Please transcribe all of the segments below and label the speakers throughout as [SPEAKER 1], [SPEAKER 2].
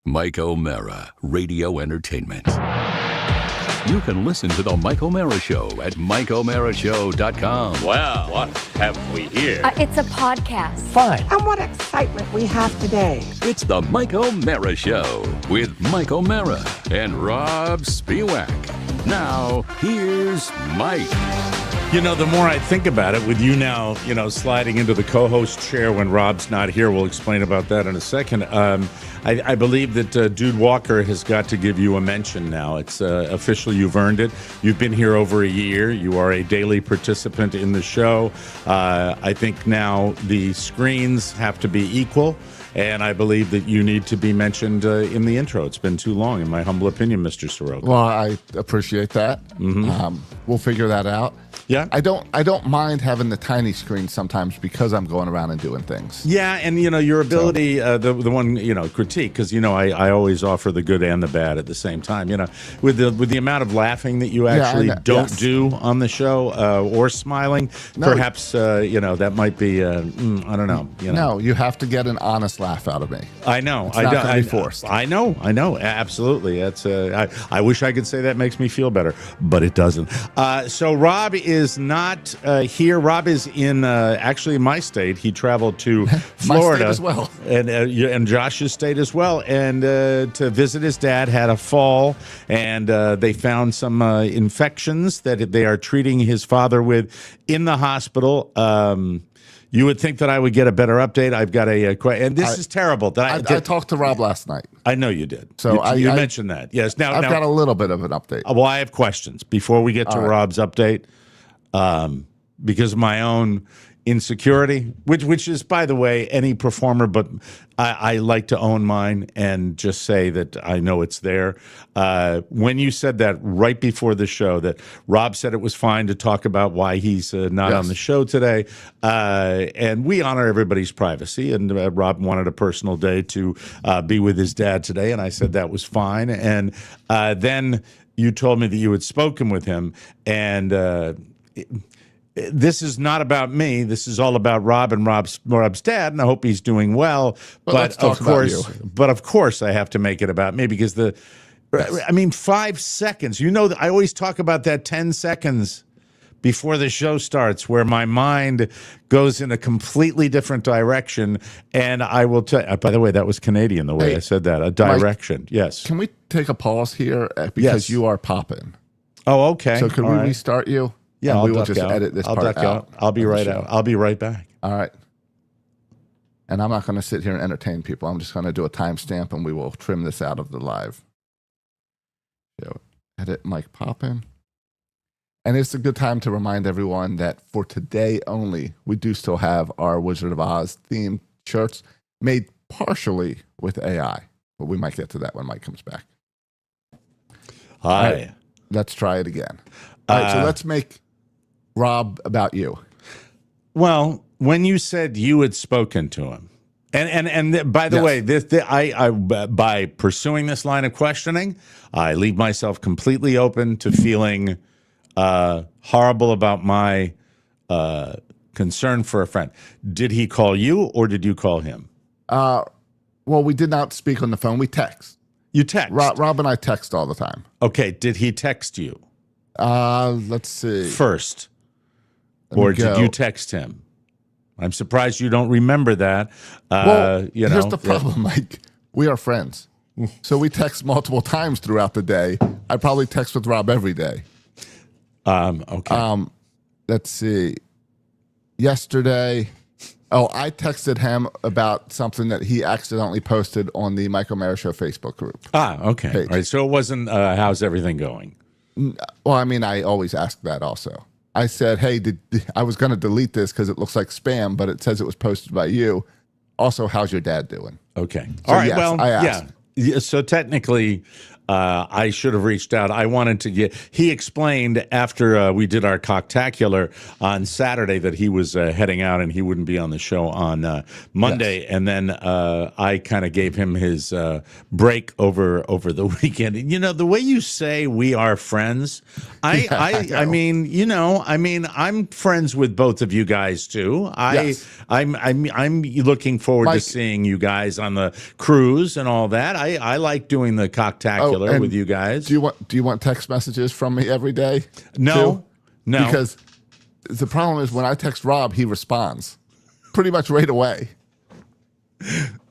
[SPEAKER 1] Mike O'Mara, Radio Entertainment. You can listen to The Mike O'Mara Show at MikeO'MaraShow.com.
[SPEAKER 2] Well, what have we here?
[SPEAKER 3] It's a podcast.
[SPEAKER 4] Fine.
[SPEAKER 5] And what excitement we have today.
[SPEAKER 1] It's The Mike O'Mara Show with Mike O'Mara and Robb Spiewak. Now, here's Mike.
[SPEAKER 4] You know, the more I think about it, with you now, sliding into the co-host chair when Robb's not here, we'll explain about that in a second. I believe that Dude Walker has got to give you a mention now. It's official. You've earned it. You've been here over a year. You are a daily participant in the show. I think now the screens have to be equal. And I believe that you need to be mentioned in the intro. It's been too long, in my humble opinion, Mr. Soroka.
[SPEAKER 6] Well, I appreciate that. Mm-hmm. We'll figure that out.
[SPEAKER 4] Yeah,
[SPEAKER 6] I don't mind having the tiny screen sometimes because I'm going around and doing things.
[SPEAKER 4] Yeah, and your ability, the one critique, because I always offer the good and the bad at the same time. With the amount of laughing that you actually don't do on the show, or smiling, perhaps that might be I don't know.
[SPEAKER 6] No, you have to get an honest laugh out of me.
[SPEAKER 4] I know.
[SPEAKER 6] It's not going to be forced.
[SPEAKER 4] I know. Absolutely. That's. I wish I could say that makes me feel better, but it doesn't. So Robb is not here. Robb is in actually my state. He traveled to Florida
[SPEAKER 6] my state as well,
[SPEAKER 4] and Josh's state as well, and to visit his dad. Had a fall, and they found some infections that they are treating his father with in the hospital. You would think that I would get a better update. I've got and this is terrible.
[SPEAKER 6] I talked to Robb last night.
[SPEAKER 4] I know you did.
[SPEAKER 6] So
[SPEAKER 4] you mentioned that. Yes. Now
[SPEAKER 6] I've got a little bit of an update.
[SPEAKER 4] Well, I have questions before we get to Robb's update, because of my own insecurity, which is, by the way, any performer, but I like to own mine and just say that I know it's there. When you said that right before the show, that Robb said it was fine to talk about why he's not on the show today, and we honor everybody's privacy, and Robb wanted a personal day to be with his dad today, and I said that was fine, and then you told me that you had spoken with him, and this is not about me. This is all about Robb and Robb's dad, and I hope he's doing well. But of course, I have to make it about me because 5 seconds. I always talk about that 10 seconds before the show starts, where my mind goes in a completely different direction. And I will tell you, by the way, that was Canadian the way I said that. A direction, Mike, yes.
[SPEAKER 6] Can we take a pause here because you are popping?
[SPEAKER 4] Oh, okay.
[SPEAKER 6] So can we restart you?
[SPEAKER 4] Yeah,
[SPEAKER 6] we will just edit this part out.
[SPEAKER 4] I'll be right out. I'll be right back.
[SPEAKER 6] All right. And I'm not going to sit here and entertain people. I'm just going to do a timestamp, and we will trim this out of the live. So, edit Mike Poppin. And it's a good time to remind everyone that for today only, we do still have our Wizard of Oz themed shirts made partially with AI. But we might get to that when Mike comes back.
[SPEAKER 4] Hi.
[SPEAKER 6] Right, let's try it again. All right, so let's make Robb about you.
[SPEAKER 4] Well, when you said you had spoken to him, and by the way, I by pursuing this line of questioning, I leave myself completely open to feeling horrible about my concern for a friend. Did he call you, or did you call him?
[SPEAKER 6] Well, we did not speak on the phone. We text.
[SPEAKER 4] You text.
[SPEAKER 6] Robb and I text all the time.
[SPEAKER 4] Okay. Did he text you?
[SPEAKER 6] Let's see.
[SPEAKER 4] First. Or did you text him? I'm surprised you don't remember that.
[SPEAKER 6] Here's the problem, Mike. We are friends. So we text multiple times throughout the day. I probably text with Robb every day.
[SPEAKER 4] Okay.
[SPEAKER 6] Let's see. Yesterday, I texted him about something that he accidentally posted on the Mike O'Mara Show Facebook group.
[SPEAKER 4] Okay.
[SPEAKER 6] Page.
[SPEAKER 4] All right. So it wasn't, how's everything going?
[SPEAKER 6] Well, I always ask that also. I said, hey, I was going to delete this because it looks like spam, but it says it was posted by you. Also, how's your dad doing?
[SPEAKER 4] Okay.
[SPEAKER 6] So
[SPEAKER 4] all right.
[SPEAKER 6] Yes,
[SPEAKER 4] well,
[SPEAKER 6] I asked.
[SPEAKER 4] Yeah. So technically, I should have reached out. I wanted to get. He explained after we did our cocktacular on Saturday that he was heading out and he wouldn't be on the show on Monday.
[SPEAKER 6] Yes.
[SPEAKER 4] And then I kind of gave him his break over the weekend. You know, the way you say we are friends, I mean, you know, I mean, I'm friends with both of you guys too.
[SPEAKER 6] Yes.
[SPEAKER 4] I'm looking forward to
[SPEAKER 6] Mike,
[SPEAKER 4] seeing you guys on the cruise and all that. I like doing the cocktacular
[SPEAKER 6] and
[SPEAKER 4] with you guys.
[SPEAKER 6] Do you want text messages from me every day?
[SPEAKER 4] No,
[SPEAKER 6] too?
[SPEAKER 4] no.
[SPEAKER 6] Because the problem is when I text Rob, he responds pretty much right away.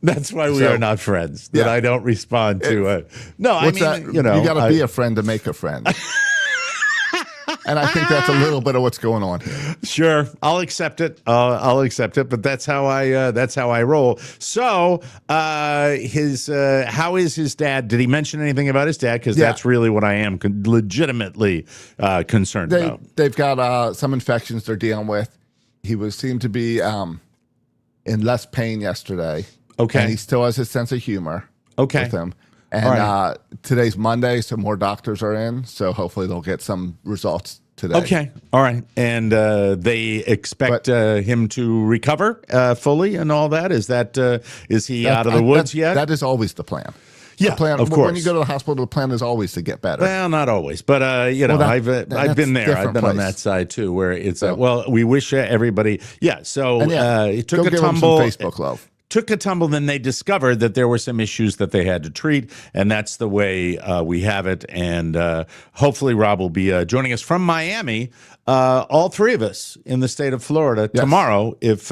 [SPEAKER 4] That's why we
[SPEAKER 6] So,
[SPEAKER 4] are not friends. That
[SPEAKER 6] yeah.
[SPEAKER 4] I don't respond to. No, I
[SPEAKER 6] What's
[SPEAKER 4] mean,
[SPEAKER 6] that?
[SPEAKER 4] you know,
[SPEAKER 6] you got to be a friend to make a friend. And I think that's a little bit of what's going on here.
[SPEAKER 4] Sure, I'll accept it. I'll accept it. But that's how I roll. So, how is his dad? Did he mention anything about his dad? Because that's really what I am legitimately concerned about.
[SPEAKER 6] They've got some infections they're dealing with. He seemed to be in less pain yesterday.
[SPEAKER 4] Okay,
[SPEAKER 6] and he still has his sense of humor.
[SPEAKER 4] Okay,
[SPEAKER 6] with him. And
[SPEAKER 4] right.
[SPEAKER 6] Today's Monday, so more doctors are in. So hopefully they'll get some results today.
[SPEAKER 4] Okay. All right. And they expect him to recover fully and all that? Is he out of the woods yet?
[SPEAKER 6] That is always the plan.
[SPEAKER 4] Yeah,
[SPEAKER 6] the plan,
[SPEAKER 4] of course.
[SPEAKER 6] When you go to the hospital, the plan is always to get better.
[SPEAKER 4] Well, not always, but you know, I've been there. I've been on that side too, where it's well, we wish everybody. Yeah. So it took a tumble.
[SPEAKER 6] Facebook love.
[SPEAKER 4] Took a tumble, then they discovered that there were some issues that they had to treat, and that's the way we have it. And hopefully Robb will be joining us from Miami, all three of us in the state of Florida tomorrow, if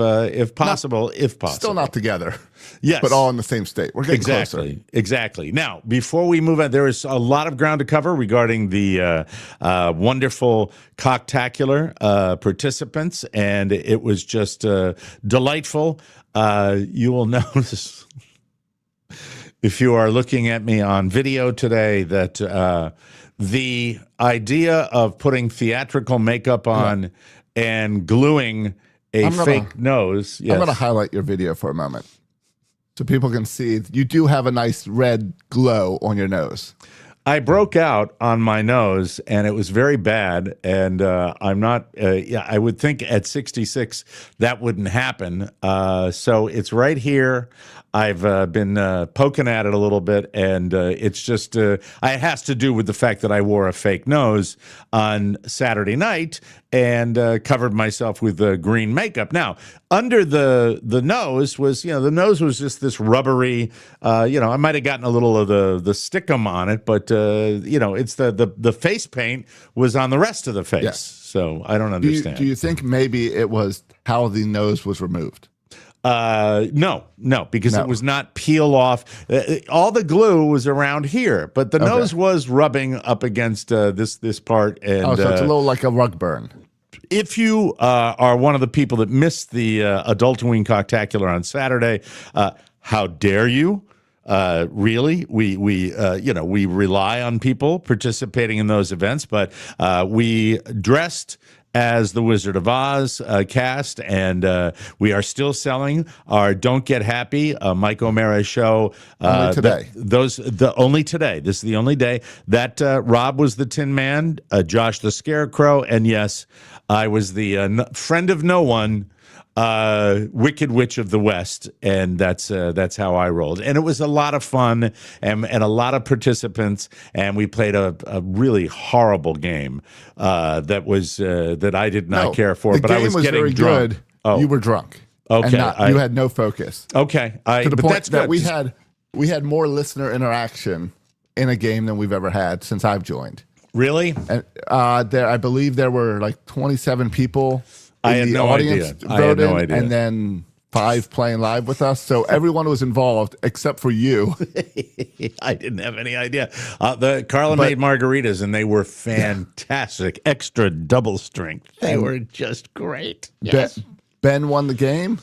[SPEAKER 4] possible.
[SPEAKER 6] Still not together.
[SPEAKER 4] Yes.
[SPEAKER 6] But all in the same state. We're getting closer.
[SPEAKER 4] Exactly. Now, before we move on, there is a lot of ground to cover regarding the wonderful cocktacular participants, and it was just delightful. You will notice, if you are looking at me on video today, that the idea of putting theatrical makeup on and gluing a fake nose. Yes.
[SPEAKER 6] I'm going to highlight your video for a moment so people can see you do have a nice red glow on your nose.
[SPEAKER 4] I broke out on my nose, and it was very bad. And I'm not. I would think at 66 that wouldn't happen. So it's right here. I've been poking at it a little bit, and it's just it has to do with the fact that I wore a fake nose on Saturday night and covered myself with green makeup. Now, under the nose was, the nose was just this rubbery. I might have gotten a little of the stickum on it, but it's the face paint was on the rest of the face.
[SPEAKER 6] Yes.
[SPEAKER 4] So I don't understand.
[SPEAKER 6] Do you think maybe it was how the nose was removed?
[SPEAKER 4] No, because it was not peel off. All the glue was around here, but the nose was rubbing up against this part. And
[SPEAKER 6] so it's a little like a rug burn.
[SPEAKER 4] If you are one of the people that missed the Adultoween Cocktacular on Saturday, how dare you? Really, we rely on people participating in those events, but we dressed as the Wizard of Oz cast, and we are still selling our Don't Get Happy, Mike O'Mara show.
[SPEAKER 6] Only today.
[SPEAKER 4] Only today. This is the only day. That Robb was the Tin Man, Josh the Scarecrow, and yes, I was the friend of no one, Wicked Witch of the West, and that's how I rolled. And it was a lot of fun and a lot of participants, and we played a really horrible game that I did not care for. But I was getting
[SPEAKER 6] very
[SPEAKER 4] drunk.
[SPEAKER 6] Good.
[SPEAKER 4] Oh,
[SPEAKER 6] you were drunk.
[SPEAKER 4] Okay,
[SPEAKER 6] and you had no focus.
[SPEAKER 4] Okay,
[SPEAKER 6] to the
[SPEAKER 4] but
[SPEAKER 6] point
[SPEAKER 4] that's
[SPEAKER 6] that
[SPEAKER 4] good.
[SPEAKER 6] we had more listener interaction in a game than we've ever had since I've joined.
[SPEAKER 4] Really?
[SPEAKER 6] And I believe there were like 27 people.
[SPEAKER 4] I had no idea. I had no idea.
[SPEAKER 6] And then 5 playing live with us. So everyone was involved except for you.
[SPEAKER 4] I didn't have any idea. Carla made margaritas, and they were fantastic. Extra double strength. They were just great. Yes.
[SPEAKER 6] Ben won the game.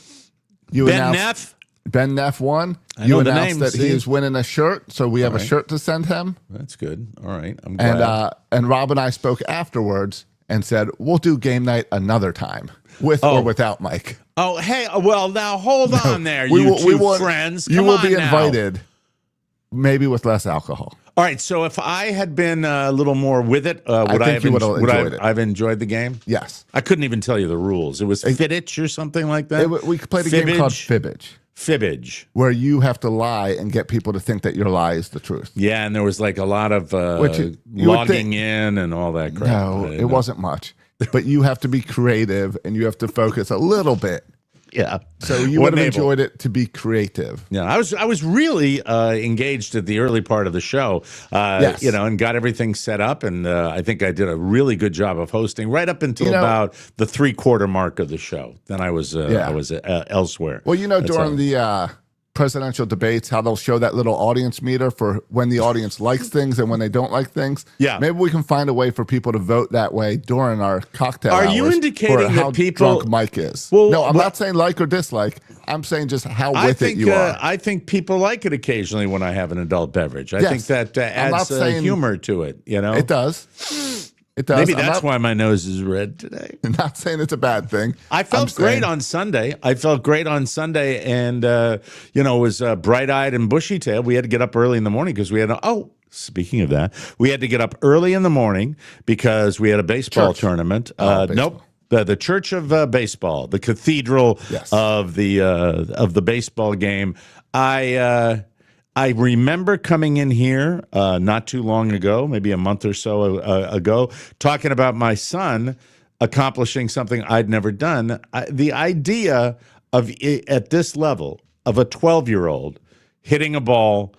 [SPEAKER 6] Ben Neff won. You announced that he is winning a shirt, so we have a shirt to send him.
[SPEAKER 4] That's good. All right. I'm glad.
[SPEAKER 6] And Robb and I spoke afterwards and said, we'll do game night another time, with or without Mike.
[SPEAKER 4] Oh, hey, well, now hold on there, you two friends.
[SPEAKER 6] You will be invited, maybe with less alcohol.
[SPEAKER 4] All right, so if I had been a little more with it, would I
[SPEAKER 6] think you would have enjoyed it.
[SPEAKER 4] I've enjoyed the game?
[SPEAKER 6] Yes.
[SPEAKER 4] I couldn't even tell you the rules. It was Fibbage or something like that?
[SPEAKER 6] We played a game called Fibbage.
[SPEAKER 4] Fibbage.
[SPEAKER 6] Where you have to lie and get people to think that your lie is the truth.
[SPEAKER 4] Yeah, and there was like a lot of
[SPEAKER 6] you
[SPEAKER 4] logging in and all that crap.
[SPEAKER 6] No, it wasn't much. But you have to be creative and you have to focus a little bit.
[SPEAKER 4] Yeah.
[SPEAKER 6] So you would have enjoyed it to be creative.
[SPEAKER 4] Yeah, I was really engaged at the early part of the show,
[SPEAKER 6] Yes.
[SPEAKER 4] and got everything set up, and I think I did a really good job of hosting right up until about the 3/4 mark of the show. Then I was elsewhere.
[SPEAKER 6] Well, during the presidential debates, how they'll show that little audience meter for when the audience likes things and when they don't like things.
[SPEAKER 4] Yeah.
[SPEAKER 6] Maybe we can find a way for people to vote that way during our cocktail hours.
[SPEAKER 4] Are you indicating
[SPEAKER 6] for how
[SPEAKER 4] that people
[SPEAKER 6] drunk Mike is?
[SPEAKER 4] Well,
[SPEAKER 6] no, I'm not saying like or dislike. I'm saying just how with it you are.
[SPEAKER 4] I think people like it occasionally when I have an adult beverage. I think that adds humor to it.
[SPEAKER 6] It does. It does.
[SPEAKER 4] Maybe that's why my nose is red today.
[SPEAKER 6] I'm not saying it's a bad thing.
[SPEAKER 4] I felt great on Sunday. And it was bright-eyed and bushy-tailed. We had to get up early in the morning because we had speaking of that, we had to get up early in the morning because we had a baseball tournament.
[SPEAKER 6] Baseball.
[SPEAKER 4] Nope. The Church of Baseball, the cathedral of the baseball game. I remember coming in here not too long ago, maybe a month or so ago, talking about my son accomplishing something I'd never done. The idea of at this level of a 12-year-old hitting a ball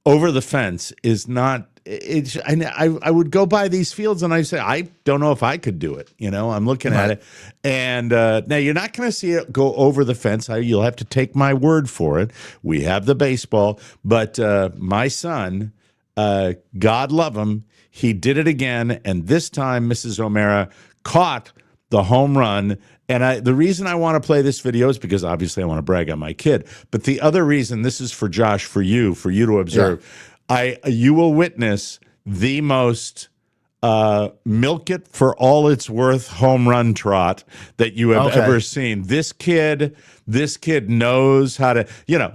[SPEAKER 4] over the fence is not. I would go by these fields and I say, I don't know if I could do it. I'm looking at it. And now you're not going to see it go over the fence. You'll have to take my word for it. We have the baseball. But my son, God love him, he did it again. And this time, Mrs. O'Mara caught the home run. And the reason I want to play this video is because obviously I want to brag on my kid. But the other reason, this is for Josh, for you to observe. Yeah. You will witness the most milk it for all it's worth home run trot that you have ever seen. This kid knows how to,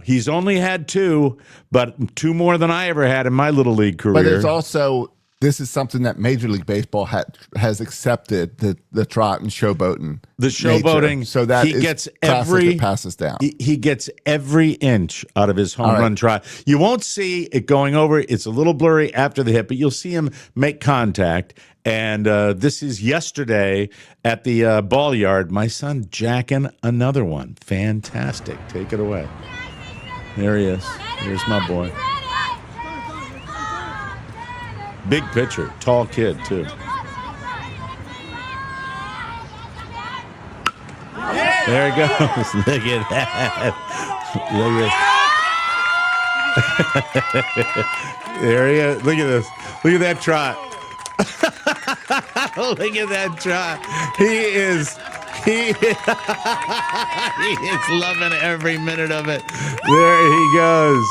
[SPEAKER 4] he's only had 2, but 2 more than I ever had in my little league career.
[SPEAKER 6] But there's also, this is something that Major League Baseball has accepted, the trot and showboating.
[SPEAKER 4] The showboating,
[SPEAKER 6] so that
[SPEAKER 4] he gets every
[SPEAKER 6] that passes down.
[SPEAKER 4] He gets every inch out of his home run trot. You won't see it going over. It's a little blurry after the hit, but you'll see him make contact. And this is yesterday at the ball yard. My son jacking another one. Fantastic. Take it away. There he is. Here's my boy. Big pitcher, tall kid too. There he goes. Look at that. There he is. Look at this. Look at that trot. Look at that trot. He is loving every minute of it. There he goes.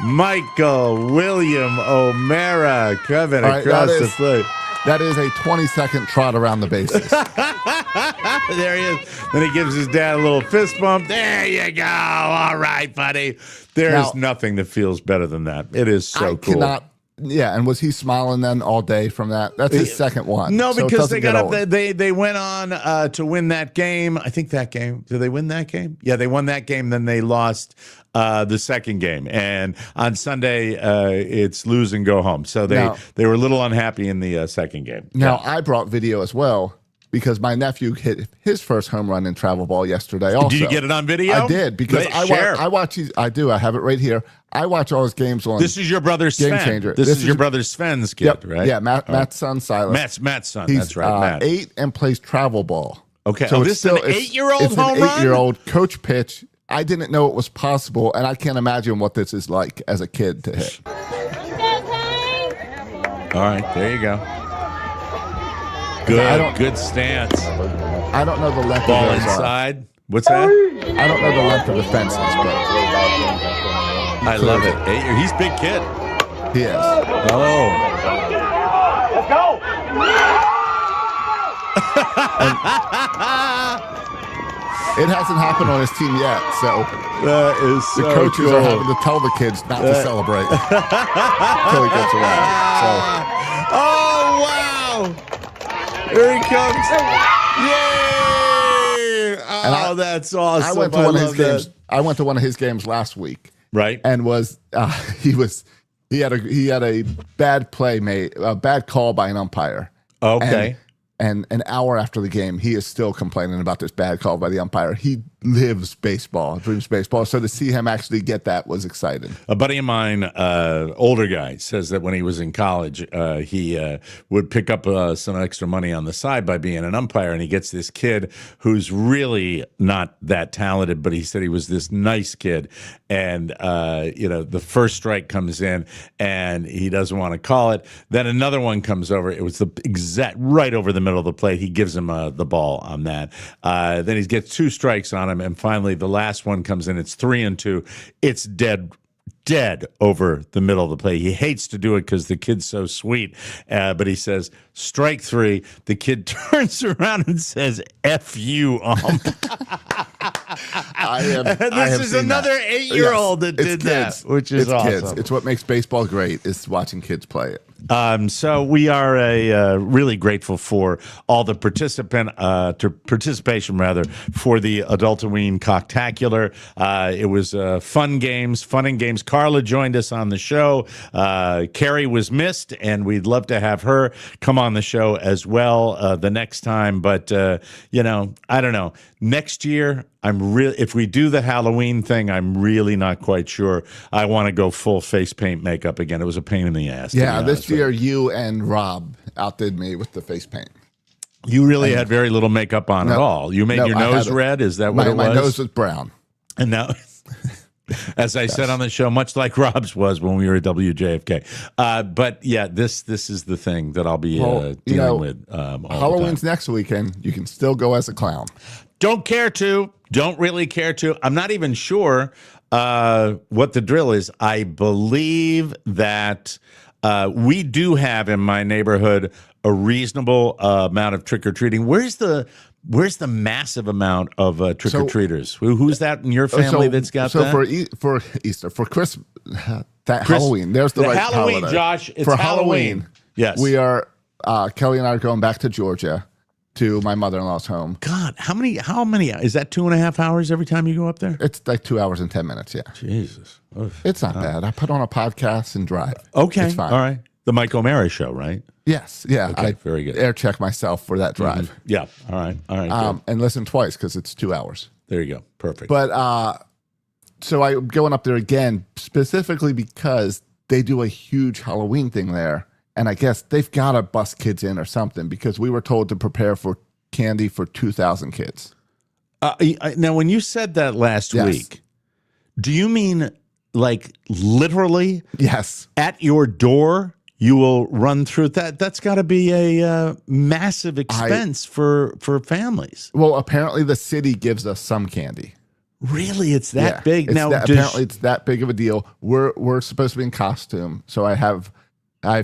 [SPEAKER 4] Michael William O'Mara coming across the plate.
[SPEAKER 6] That is a 20-second trot around the bases.
[SPEAKER 4] There he is. Then he gives his dad a little fist bump. There you go. All right, buddy. There's nothing that feels better than that. It is so cool.
[SPEAKER 6] Yeah, and was he smiling then all day from that? That's his second one.
[SPEAKER 4] No, because they got up. They went on to win that game. I think that game. Did they win that game? Yeah, they won that game. Then they lost the second game. And on Sunday, it's lose and go home. So they were a little unhappy in the second game.
[SPEAKER 6] Now, I brought video as well because my nephew hit his first home run in travel ball yesterday also.
[SPEAKER 4] Did you get it on video?
[SPEAKER 6] I did because I watch his. I do. I have it right here. I watch all his games on.
[SPEAKER 4] This is your brother Sven.
[SPEAKER 6] Game Changer.
[SPEAKER 4] This is your brother Sven's kid, right?
[SPEAKER 6] Yeah, Matt's son, Silas.
[SPEAKER 4] Matt's son.
[SPEAKER 6] He's,
[SPEAKER 4] that's right, Matt.
[SPEAKER 6] 8 and plays travel ball.
[SPEAKER 4] Okay.
[SPEAKER 6] So
[SPEAKER 4] this is an 8-year-old home run?
[SPEAKER 6] 8-year-old coach pitch. I didn't know it was possible, and I can't imagine what this is like as a kid to hit.
[SPEAKER 4] All right, there you go. Good stance.
[SPEAKER 6] I don't know the length
[SPEAKER 4] ball
[SPEAKER 6] of those
[SPEAKER 4] inside. What's that?
[SPEAKER 6] I don't know the length of the fences, but
[SPEAKER 4] I love it. He's a big kid.
[SPEAKER 6] He is.
[SPEAKER 4] Oh.
[SPEAKER 2] Let's go.
[SPEAKER 6] It hasn't happened on his team yet, so
[SPEAKER 4] That is
[SPEAKER 6] the
[SPEAKER 4] so
[SPEAKER 6] coaches
[SPEAKER 4] cool.
[SPEAKER 6] are having to tell the kids not to celebrate until he gets around.
[SPEAKER 4] Oh, wow. Here he comes. Yay! Oh, that's awesome.
[SPEAKER 6] I went to one of his
[SPEAKER 4] love that.
[SPEAKER 6] games. I went to one of his games last week,
[SPEAKER 4] Right.
[SPEAKER 6] and he had a bad play made, a bad call by an umpire.
[SPEAKER 4] Okay.
[SPEAKER 6] And an hour after the game, he is still complaining about this bad call by the umpire. He lives baseball, dreams baseball. So to see him actually get that was exciting.
[SPEAKER 4] A buddy of mine, older guy, says that when he was in college, he would pick up some extra money on the side by being an umpire, and he gets this kid who's really not that talented, but he said he was this nice kid. And, the first strike comes in, and he doesn't want to call it. Then another one comes over. It was the exact right over the middle of the plate. He gives him the ball on that. Then he gets 2 strikes on him, and finally the last one comes in. It's 3-2. It's dead over the middle of the plate. He hates to do it because the kid's so sweet, but he says, strike 3. The kid turns around and says, F you, ump. This is another 8-year-old that did that, which is awesome.
[SPEAKER 6] Kids. It's what makes baseball great, is watching kids play it.
[SPEAKER 4] So we are really grateful for all the participation for the Adultoween Cocktacular. It was fun and games. Carla joined us on the show. Carrie was missed, and we'd love to have her come on the show as well the next time. But I don't know. Next year, if we do the Halloween thing, I'm really not quite sure. I want to go full face paint makeup again. It was a pain in the ass.
[SPEAKER 6] Yeah, this year you and Robb outdid me with the face paint.
[SPEAKER 4] You really had very little makeup on at all. You made your nose red? Is that what it was?
[SPEAKER 6] My nose was brown.
[SPEAKER 4] And now, as I said on the show, much like Robb's was when we were at WJFK. But yeah, this is the thing that I'll be dealing with all
[SPEAKER 6] Halloween's
[SPEAKER 4] the time.
[SPEAKER 6] next weekend. You can still go as a clown.
[SPEAKER 4] Don't really care to. I'm not even sure what the drill is. I believe that we do have in my neighborhood a reasonable amount of trick-or-treating. Where's the massive amount of trick-or-treaters? Who's that in your family that's got that?
[SPEAKER 6] So for Easter, for Christmas, Halloween, there's the right
[SPEAKER 4] Halloween,
[SPEAKER 6] holiday.
[SPEAKER 4] Josh. It's
[SPEAKER 6] for
[SPEAKER 4] Halloween. Yes.
[SPEAKER 6] We are, Kelly and I are going back to Georgia to my mother-in-law's home.
[SPEAKER 4] God, how many, is that 2.5 hours every time you go up there?
[SPEAKER 6] It's like 2 hours and 10 minutes, yeah.
[SPEAKER 4] Jesus. Oof.
[SPEAKER 6] It's not bad. I put on a podcast and drive.
[SPEAKER 4] Okay.
[SPEAKER 6] It's fine.
[SPEAKER 4] All right. The Mike O'Mara show, right?
[SPEAKER 6] Yes. Yeah.
[SPEAKER 4] Okay,
[SPEAKER 6] I
[SPEAKER 4] very good.
[SPEAKER 6] air check myself for that drive.
[SPEAKER 4] Yeah. All right. Good.
[SPEAKER 6] And listen twice because it's 2 hours.
[SPEAKER 4] There you go. Perfect.
[SPEAKER 6] But so I'm going up there again specifically because they do a huge Halloween thing there. And I guess they've got to bust kids in or something because we were told to prepare for candy for 2,000 kids.
[SPEAKER 4] Now, when you said that last week, do you mean like literally?
[SPEAKER 6] Yes.
[SPEAKER 4] At your door, you will run through that? That's got to be a massive expense for families.
[SPEAKER 6] Well, apparently the city gives us some candy.
[SPEAKER 4] Really? It's that big? Now,
[SPEAKER 6] apparently it's that big of a deal. We're supposed to be in costume, so I have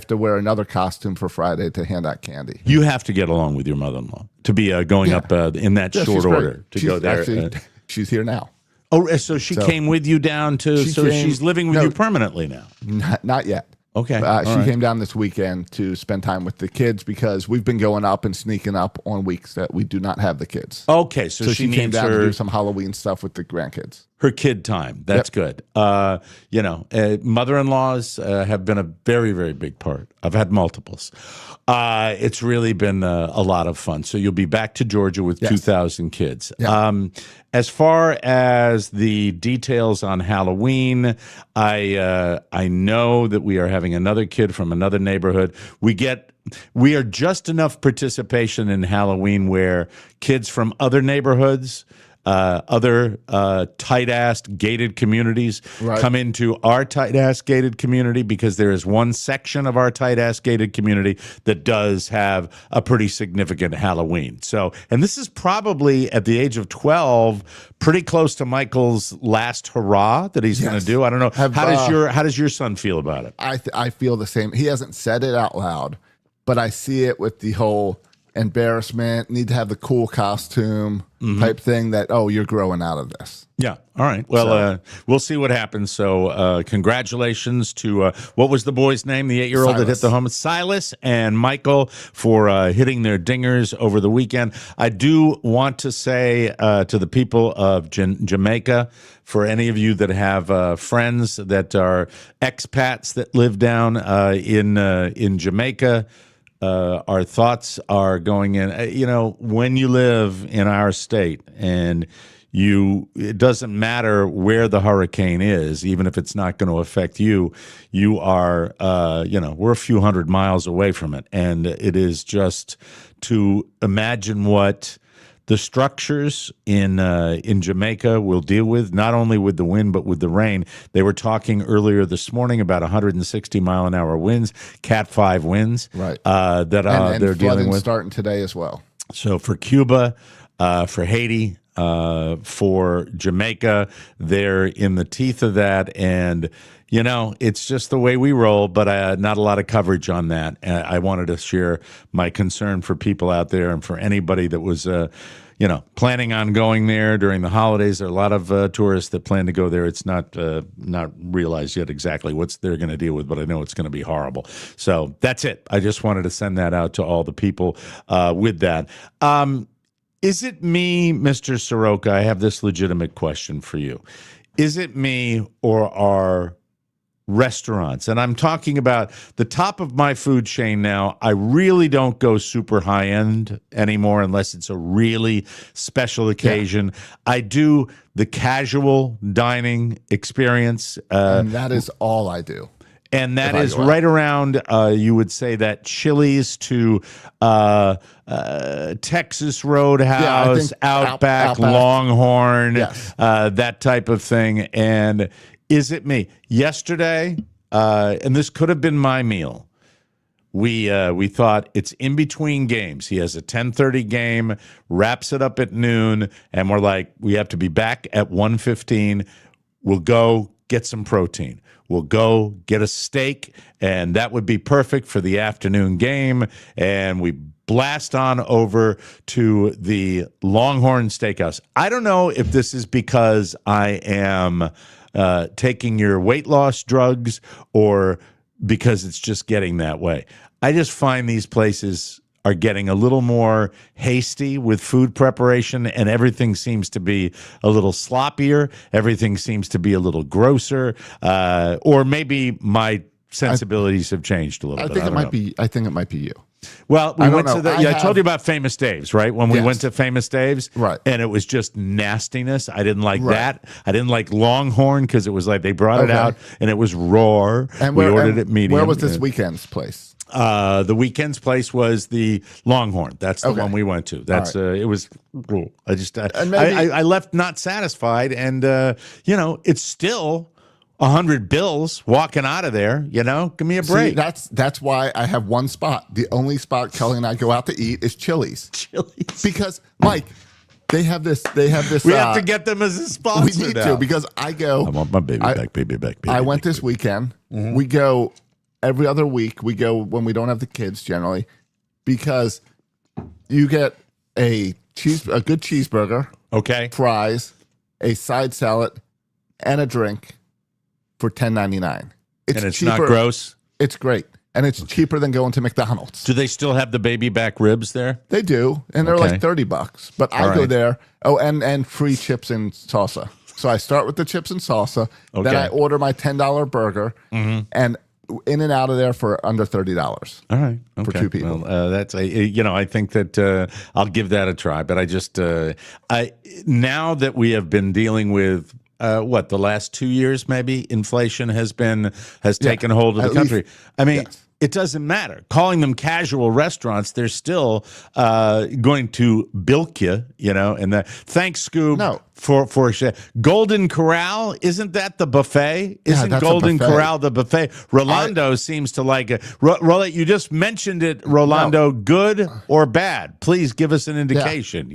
[SPEAKER 6] to wear another costume for Friday to hand out candy.
[SPEAKER 4] You have to get along with your mother-in-law to be going up in that short order to go there.
[SPEAKER 6] Actually, she's here now.
[SPEAKER 4] Oh, so she came with you down to, she's living with you permanently now?
[SPEAKER 6] Not yet.
[SPEAKER 4] Okay.
[SPEAKER 6] She came down this weekend to spend time with the kids because we've been going up and sneaking up on weeks that we do not have the kids.
[SPEAKER 4] Okay, so she
[SPEAKER 6] came
[SPEAKER 4] needs
[SPEAKER 6] down to do some Halloween stuff with the grandkids.
[SPEAKER 4] Her kid time. That's good. Mother-in-laws have been a very, very big part. I've had multiples. It's really been a lot of fun. So you'll be back to Georgia with 2,000 kids. Yeah. As far as the details on Halloween, I know that we are having another kid from another neighborhood. We are just enough participation in Halloween where kids from other neighborhoods, other tight-ass gated communities come into our tight-ass gated community because there is one section of our tight-ass gated community that does have a pretty significant Halloween. So, and this is probably at the age of 12, pretty close to Michael's last hurrah that he's going to do. I don't know. How does your son feel about it?
[SPEAKER 6] I feel the same. He hasn't said it out loud, but I see it with the whole embarrassment, need to have the cool costume type thing that, oh, you're growing out of this.
[SPEAKER 4] Yeah. All right. Well, we'll see what happens. So congratulations to, what was the boy's name, the 8-year-old that hit the home? Silas and Michael for hitting their dingers over the weekend. I do want to say to the people of Jamaica, for any of you that have friends that are expats that live down in Jamaica, our thoughts are going in. When you live in our state and it doesn't matter where the hurricane is, even if it's not going to affect you, you are, we're a few hundred miles away from it. And it is just to imagine what the structures in Jamaica will deal with, not only with the wind, but with the rain. They were talking earlier this morning about 160-mile-an-hour winds, Cat 5 winds,
[SPEAKER 6] right?
[SPEAKER 4] That they're dealing with.
[SPEAKER 6] Starting today as well.
[SPEAKER 4] So for Cuba, for Haiti, for Jamaica, they're in the teeth of that. And, it's just the way we roll, but not a lot of coverage on that. I wanted to share my concern for people out there and for anybody that was, planning on going there during the holidays. There are a lot of tourists that plan to go there. It's not realized yet exactly what they're going to deal with, but I know it's going to be horrible. So that's it. I just wanted to send that out to all the people with that. Is it me, Mr. Soroka? I have this legitimate question for you. Is it me or are restaurants, and I'm talking about the top of my food chain now, I really don't go super high end anymore unless it's a really special occasion. Yeah. I do the casual dining experience.
[SPEAKER 6] And that is all I do.
[SPEAKER 4] And that is right around, you would say, that Chili's to Texas Roadhouse, Outback, Longhorn, yes. That type of thing. And is it me? Yesterday, and this could have been my meal, we thought it's in between games. He has a 10:30 game, wraps it up at noon, and we're like, we have to be back at 1:15. We'll go get some protein. We'll go get a steak, and that would be perfect for the afternoon game. And we blast on over to the Longhorn Steakhouse. I don't know if this is because I am taking your weight loss drugs or because it's just getting that way. I just find these places are getting a little more hasty with food preparation, and everything seems to be a little sloppier. Everything seems to be a little grosser, or maybe my sensibilities have changed a little bit.
[SPEAKER 6] I think it might be you.
[SPEAKER 4] Well, we went to I told you about Famous Dave's, right? When we went to Famous Dave's,
[SPEAKER 6] right?
[SPEAKER 4] And it was just nastiness. I didn't like that. I didn't like Longhorn because it was like they brought it out and it was raw. And we ordered it medium.
[SPEAKER 6] Where was this weekend's place?
[SPEAKER 4] The weekend's place was the Longhorn. That's the one we went to. That's it was. I just I left not satisfied, and it's still 100 bills walking out of there. Give me a break.
[SPEAKER 6] See, that's why I have one spot. The only spot Kelly and I go out to eat is Chili's. Because Mike, they have this. We
[SPEAKER 4] have to get them as a sponsor.
[SPEAKER 6] We need to, because I go.
[SPEAKER 4] I want my baby back.
[SPEAKER 6] I went this weekend. Mm-hmm. We go every other week. We go when we don't have the kids generally, because you get a good cheeseburger, fries, a side salad, and a drink for $10.99.
[SPEAKER 4] And it's cheaper. Not gross?
[SPEAKER 6] It's great. And it's cheaper than going to McDonald's.
[SPEAKER 4] Do they still have the baby back ribs there?
[SPEAKER 6] They do. And they're like $30. But I go there. Oh, and free chips and salsa. So I start with the chips and salsa. Okay. Then I order my $10 burger. Mm-hmm. And in and out of there for under $30.
[SPEAKER 4] All right. Okay.
[SPEAKER 6] For two people.
[SPEAKER 4] Well, that's I think that I'll give that a try. But I just now that we have been dealing with the last 2 years, maybe inflation has taken hold of the country. I mean, it doesn't matter. Calling them casual restaurants, they're still going to bilk you, and thanks, Scoob.
[SPEAKER 6] No.
[SPEAKER 4] For Golden Corral, isn't that the buffet? Isn't Golden Corral the buffet? Rolando seems to like it. Rolando, you just mentioned it, Rolando. No. Good or bad? Please give us an indication.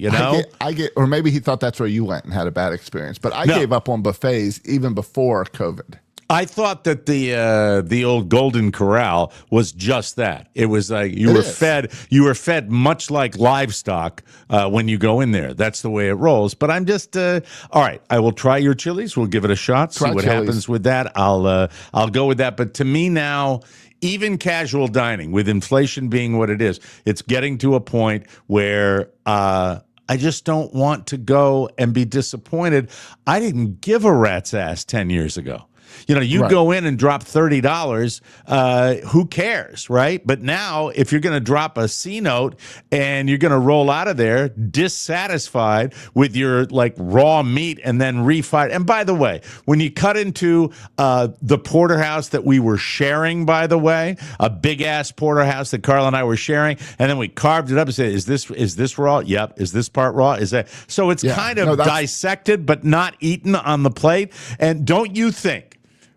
[SPEAKER 6] I get, or maybe he thought that's where you went and had a bad experience. But I gave up on buffets even before COVID.
[SPEAKER 4] I thought that the old Golden Corral was just that. It was like you were fed much like livestock when you go in there. That's the way it rolls. But I'm just all right. I will try your Chili's. We'll give it a shot. See what happens with that. I'll go with that. But to me now, even casual dining, with inflation being what it is, it's getting to a point where I just don't want to go and be disappointed. I didn't give a rat's ass 10 years ago. You know, you go in and drop $30, who cares, right? But now, if you're going to drop a C note and you're going to roll out of there dissatisfied with your like raw meat and then refried. And by the way, when you cut into the porterhouse that we were sharing, by the way, a big ass porterhouse that Carl and I were sharing, and then we carved it up and said, "Is this raw? Yep. Is this part raw? Is that?" So it's kind of dissected, but not eaten on the plate. And don't you think,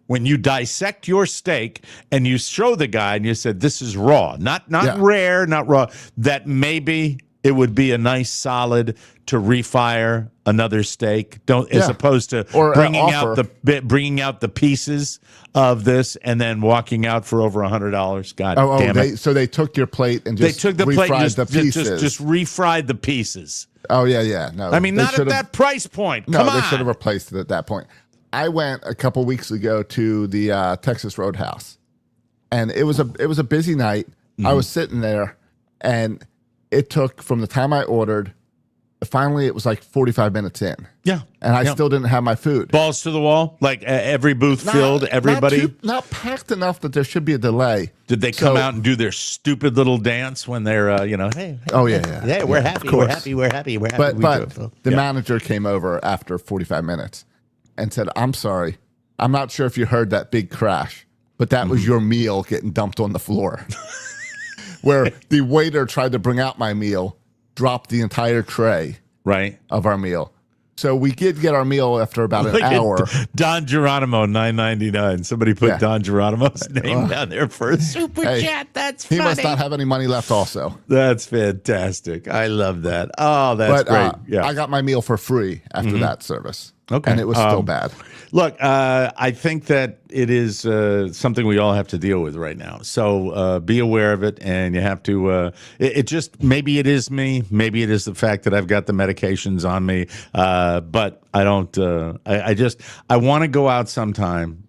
[SPEAKER 4] when you dissect your steak and you show the guy and you said, "This is raw, not rare, not raw," that maybe it would be a nice solid to refire another steak, as opposed to bringing out the pieces of this and then walking out for over $100. God damn it!
[SPEAKER 6] So they took your plate and just refried the pieces.
[SPEAKER 4] Just refried the pieces.
[SPEAKER 6] Oh yeah. No,
[SPEAKER 4] I mean, not at that price point.
[SPEAKER 6] No,
[SPEAKER 4] Come on.
[SPEAKER 6] They should have replaced it at that point. I went a couple weeks ago to the Texas Roadhouse, and it was a busy night. Mm-hmm. I was sitting there, and it took from the time I ordered. Finally, it was like 45 minutes in.
[SPEAKER 4] Yeah,
[SPEAKER 6] and I still didn't have my food.
[SPEAKER 4] Balls to the wall, like every booth filled. Everybody
[SPEAKER 6] not packed enough that there should be a delay.
[SPEAKER 4] Did they come out and do their stupid little dance when they're hey?
[SPEAKER 6] Oh yeah.
[SPEAKER 4] Hey, we're happy. We're happy. We're happy. We're happy.
[SPEAKER 6] But the manager came over after 45 minutes. And said, "I'm sorry. I'm not sure if you heard that big crash, but that was your meal getting dumped on the floor." Where the waiter tried to bring out my meal, dropped the entire tray of our meal. So we did get our meal after about an hour.
[SPEAKER 4] Don Geronimo, $9.99. Somebody put Don Geronimo's name down there for a super chat. That's funny.
[SPEAKER 6] He must not have any money left also.
[SPEAKER 4] That's fantastic. I love that. Oh, that's great. Yeah.
[SPEAKER 6] I got my meal for free after that service.
[SPEAKER 4] Okay.
[SPEAKER 6] And it was still bad.
[SPEAKER 4] Look, I think that it is something we all have to deal with right now. So be aware of it, and you have to. It just maybe it is me, maybe it is the fact that I've got the medications on me, but I don't. I want to go out sometime,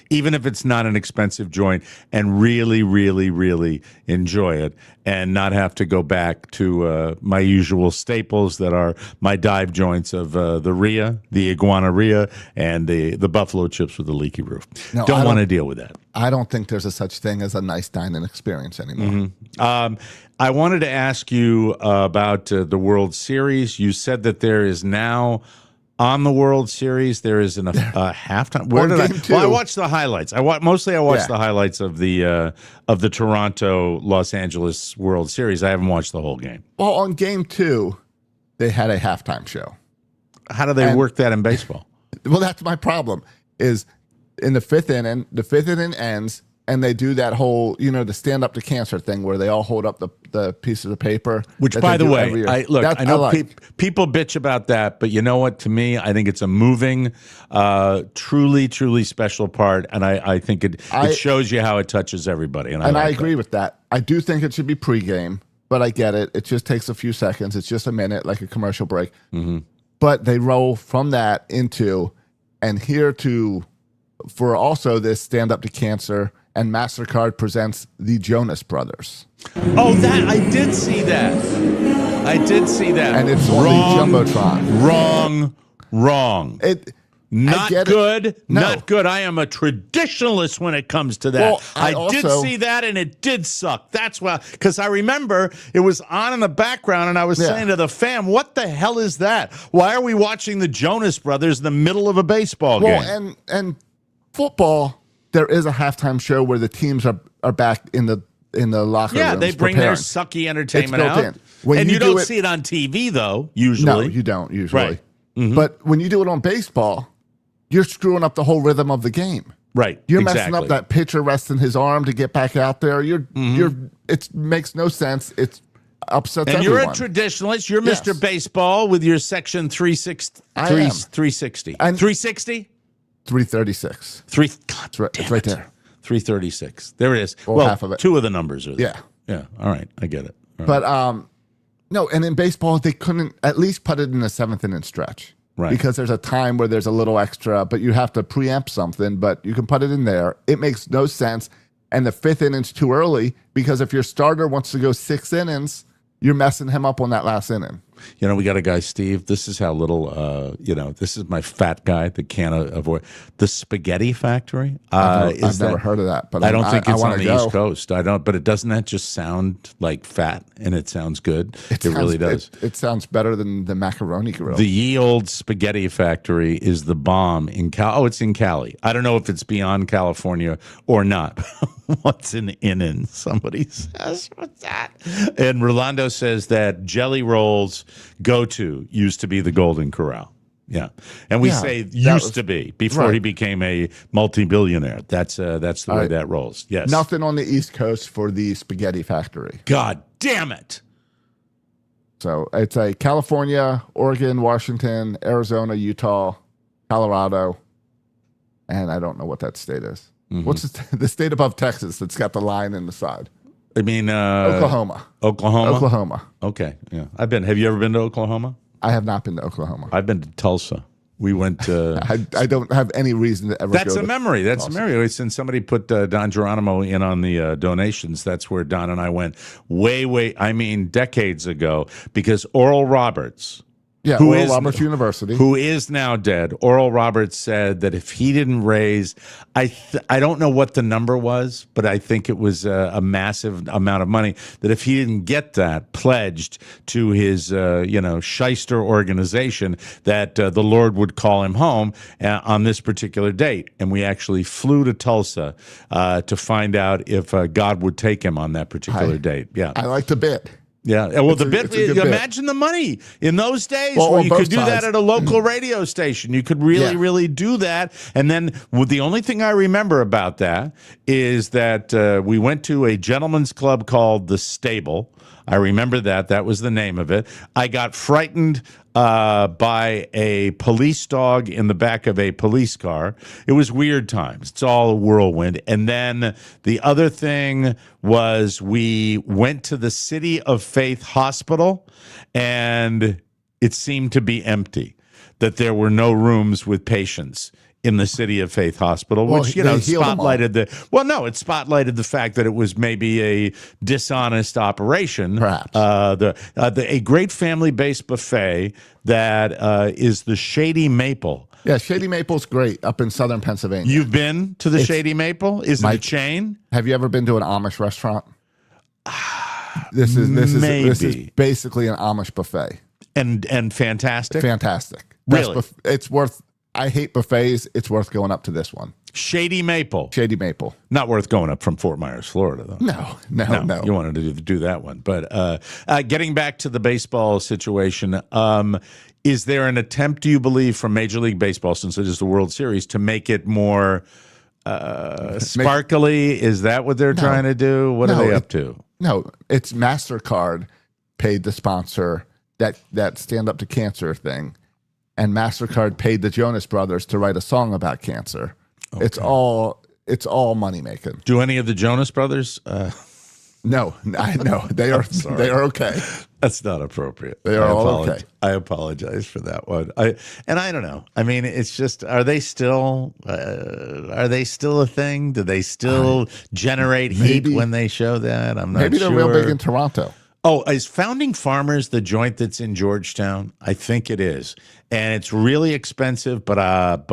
[SPEAKER 4] even if it's not an expensive joint, and really, really, really enjoy it, and not have to go back to my usual staples that are my dive joints of the Rhea, the Iguana Rhea, and the buffalo chips with the leaky roof. No, don't want to deal with that.
[SPEAKER 6] I don't think there's a such thing as a nice dining experience anymore.
[SPEAKER 4] Mm-hmm. I wanted to ask you about the World Series. You said that there is now, on the World Series, there is a halftime. Where did I? Well, I watched the highlights. I watched the highlights of the Toronto Los Angeles World Series. I haven't watched the whole game.
[SPEAKER 6] Well, on Game 2, they had a halftime show.
[SPEAKER 4] How do they work that in baseball?
[SPEAKER 6] Well, that's my problem. Is in the fifth inning ends, and they do that whole, the stand up to cancer thing where they all hold up the pieces of paper.
[SPEAKER 4] Which, by the way, I know people bitch about that, but you know what? To me, I think it's a moving, truly, truly special part, and I think it shows you how it touches everybody. And I
[SPEAKER 6] agree with that. I do think it should be pregame, but I get it. It just takes a few seconds. It's just a minute, like a commercial break. Mm-hmm. But they roll from that into, and for also this stand up to cancer. And MasterCard presents the Jonas Brothers.
[SPEAKER 4] Oh, I did see that. And
[SPEAKER 6] it's on the Jumbotron.
[SPEAKER 4] Wrong. Not good. No. Not good. I am a traditionalist when it comes to that. Well, I did see that, and it did suck. That's why, because I remember it was on in the background, and I was saying to the fam, "What the hell is that? Why are we watching the Jonas Brothers in the middle of a baseball game?"
[SPEAKER 6] Well, and football. There is a halftime show where the teams are back in the locker rooms.
[SPEAKER 4] Yeah, they bring their sucky entertainment out. And you don't see it on TV, though, usually.
[SPEAKER 6] No, you don't usually. Right. Mm-hmm. But when you do it on baseball, you're screwing up the whole rhythm of the game.
[SPEAKER 4] Right.
[SPEAKER 6] You're messing up that pitcher resting his arm to get back out there. It makes no sense. It upsets everyone.
[SPEAKER 4] And you're a traditionalist. You're Mr. Baseball with your section 360. 360. 360?
[SPEAKER 6] 336.
[SPEAKER 4] God,
[SPEAKER 6] It's right,
[SPEAKER 4] damn
[SPEAKER 6] it's right
[SPEAKER 4] it.
[SPEAKER 6] there.
[SPEAKER 4] 336. There it is.
[SPEAKER 6] Well,
[SPEAKER 4] Well,
[SPEAKER 6] half of it.
[SPEAKER 4] two of the numbers are there.
[SPEAKER 6] Yeah.
[SPEAKER 4] Yeah. All right. I get it. All right.
[SPEAKER 6] But no, and in baseball, they couldn't at least put it in the 7th inning stretch.
[SPEAKER 4] Right.
[SPEAKER 6] Because there's a time where there's a little extra, but you have to preempt something, but you can put it in there. It makes no sense. And the 5th inning's too early because if your starter wants to go 6 innings, you're messing him up on that last inning.
[SPEAKER 4] You know, we got a guy, Steve. This is how little, this is my fat guy that can't avoid the Spaghetti Factory.
[SPEAKER 6] I've never heard of that, but
[SPEAKER 4] I don't think it's
[SPEAKER 6] wanna
[SPEAKER 4] on the East Coast. I don't, but doesn't that just sound like fat and it sounds good? It really does.
[SPEAKER 6] It sounds better than the macaroni grill.
[SPEAKER 4] The ye old Spaghetti Factory is the bomb in Cal. Oh, it's in Cali. I don't know if it's beyond California or not. What's an in? Somebody says, what's that? And Rolando says that jelly rolls go-to used to be the Golden Corral. Yeah. And we say used to be before he became a multi-billionaire. That's the way that rolls. Yes.
[SPEAKER 6] Nothing on the East Coast for the Spaghetti Factory.
[SPEAKER 4] God damn it.
[SPEAKER 6] So it's a California, Oregon, Washington, Arizona, Utah, Colorado, and I don't know what that state is. Mm-hmm. What's the state above Texas that's got the line in the side?
[SPEAKER 4] I mean,
[SPEAKER 6] Oklahoma.
[SPEAKER 4] Oklahoma? Okay. Yeah. Have you ever been to Oklahoma?
[SPEAKER 6] I have not been to Oklahoma.
[SPEAKER 4] I've been to Tulsa. We went to...
[SPEAKER 6] I don't have any reason to ever
[SPEAKER 4] That's
[SPEAKER 6] go
[SPEAKER 4] a memory. That's
[SPEAKER 6] Tulsa.
[SPEAKER 4] a memory. Since somebody put Don Geronimo in on the donations, that's where Don and I went decades ago, because Oral Roberts...
[SPEAKER 6] Yeah, Oral Roberts University.
[SPEAKER 4] Who is now dead. Oral Roberts said that if he didn't raise, I don't know what the number was, but I think it was a massive amount of money, that if he didn't get that pledged to his, shyster organization, that the Lord would call him home on this particular date. And we actually flew to Tulsa to find out if God would take him on that particular date. Yeah,
[SPEAKER 6] I like the bit.
[SPEAKER 4] Yeah, well,
[SPEAKER 6] it's
[SPEAKER 4] the bit, imagine the money in those days where you could do that at a local radio station. You could really do that. And then the only thing I remember about that is that we went to a gentleman's club called The Stable. I remember that. That was the name of it. I got frightened by a police dog in the back of a police car. It was weird times. It's all a whirlwind. And then the other thing was we went to the City of Faith Hospital, and it seemed to be empty, that there were no rooms with patients in the City of Faith Hospital, which, spotlighted it spotlighted the fact that it was maybe a dishonest operation.
[SPEAKER 6] Perhaps.
[SPEAKER 4] A great family-based buffet that is the Shady Maple.
[SPEAKER 6] Yeah, Shady Maple's great up in southern Pennsylvania.
[SPEAKER 4] You've been to the Shady Maple? Is it a chain?
[SPEAKER 6] Have you ever been to an Amish restaurant? This is basically an Amish buffet.
[SPEAKER 4] And fantastic?
[SPEAKER 6] Fantastic.
[SPEAKER 4] Really?
[SPEAKER 6] It's worth... I hate buffets. It's worth going up to this one.
[SPEAKER 4] Shady Maple.
[SPEAKER 6] Shady Maple.
[SPEAKER 4] Not worth going up from Fort Myers, Florida, though.
[SPEAKER 6] No.
[SPEAKER 4] You wanted to do that one. But getting back to the baseball situation, is there an attempt, do you believe, from Major League Baseball, since it is the World Series, to make it more sparkly? Is that what they're trying to do? What are they up to?
[SPEAKER 6] No, it's MasterCard paid the sponsor that Stand Up to Cancer thing. And MasterCard paid the Jonas Brothers to write a song about cancer. Okay. It's all money making.
[SPEAKER 4] Do any of the Jonas Brothers?
[SPEAKER 6] No, I know they are okay.
[SPEAKER 4] That's not appropriate.
[SPEAKER 6] They are all okay.
[SPEAKER 4] I apologize for that one. I don't know. I mean, it's just, are they still a thing? Do they still generate heat when they show that? I'm not sure.
[SPEAKER 6] Maybe they're real big in Toronto.
[SPEAKER 4] Oh, is Founding Farmers the joint that's in Georgetown? I think it is. And it's really expensive, but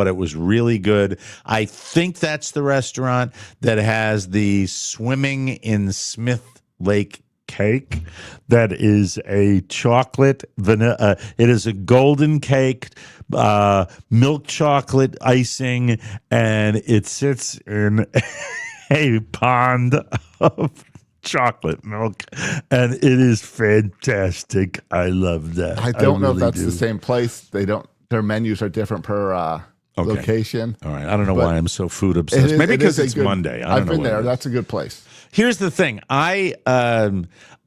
[SPEAKER 4] it was really good. I think that's the restaurant that has the swimming in Smith Lake cake. That is a chocolate vanilla. It is a golden cake, milk chocolate icing, and it sits in a pond of chocolate milk, and it is fantastic. I love that.
[SPEAKER 6] I don't know if that's the same place. Their menus are different per location.
[SPEAKER 4] All right. I don't know why I'm so food obsessed. Maybe because it's Monday.
[SPEAKER 6] I've been there. That's a good place.
[SPEAKER 4] Here's the thing. I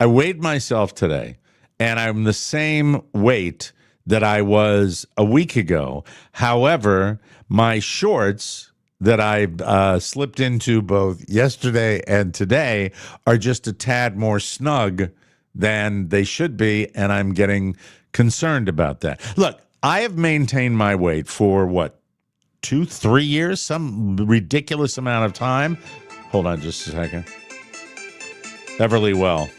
[SPEAKER 4] weighed myself today, and I'm the same weight that I was a week ago. However, my shorts that I slipped into both yesterday and today are just a tad more snug than they should be, and I'm getting concerned about that. Look, I have maintained my weight for, 2-3 years, some ridiculous amount of time. Hold on just a second. Beverly Well.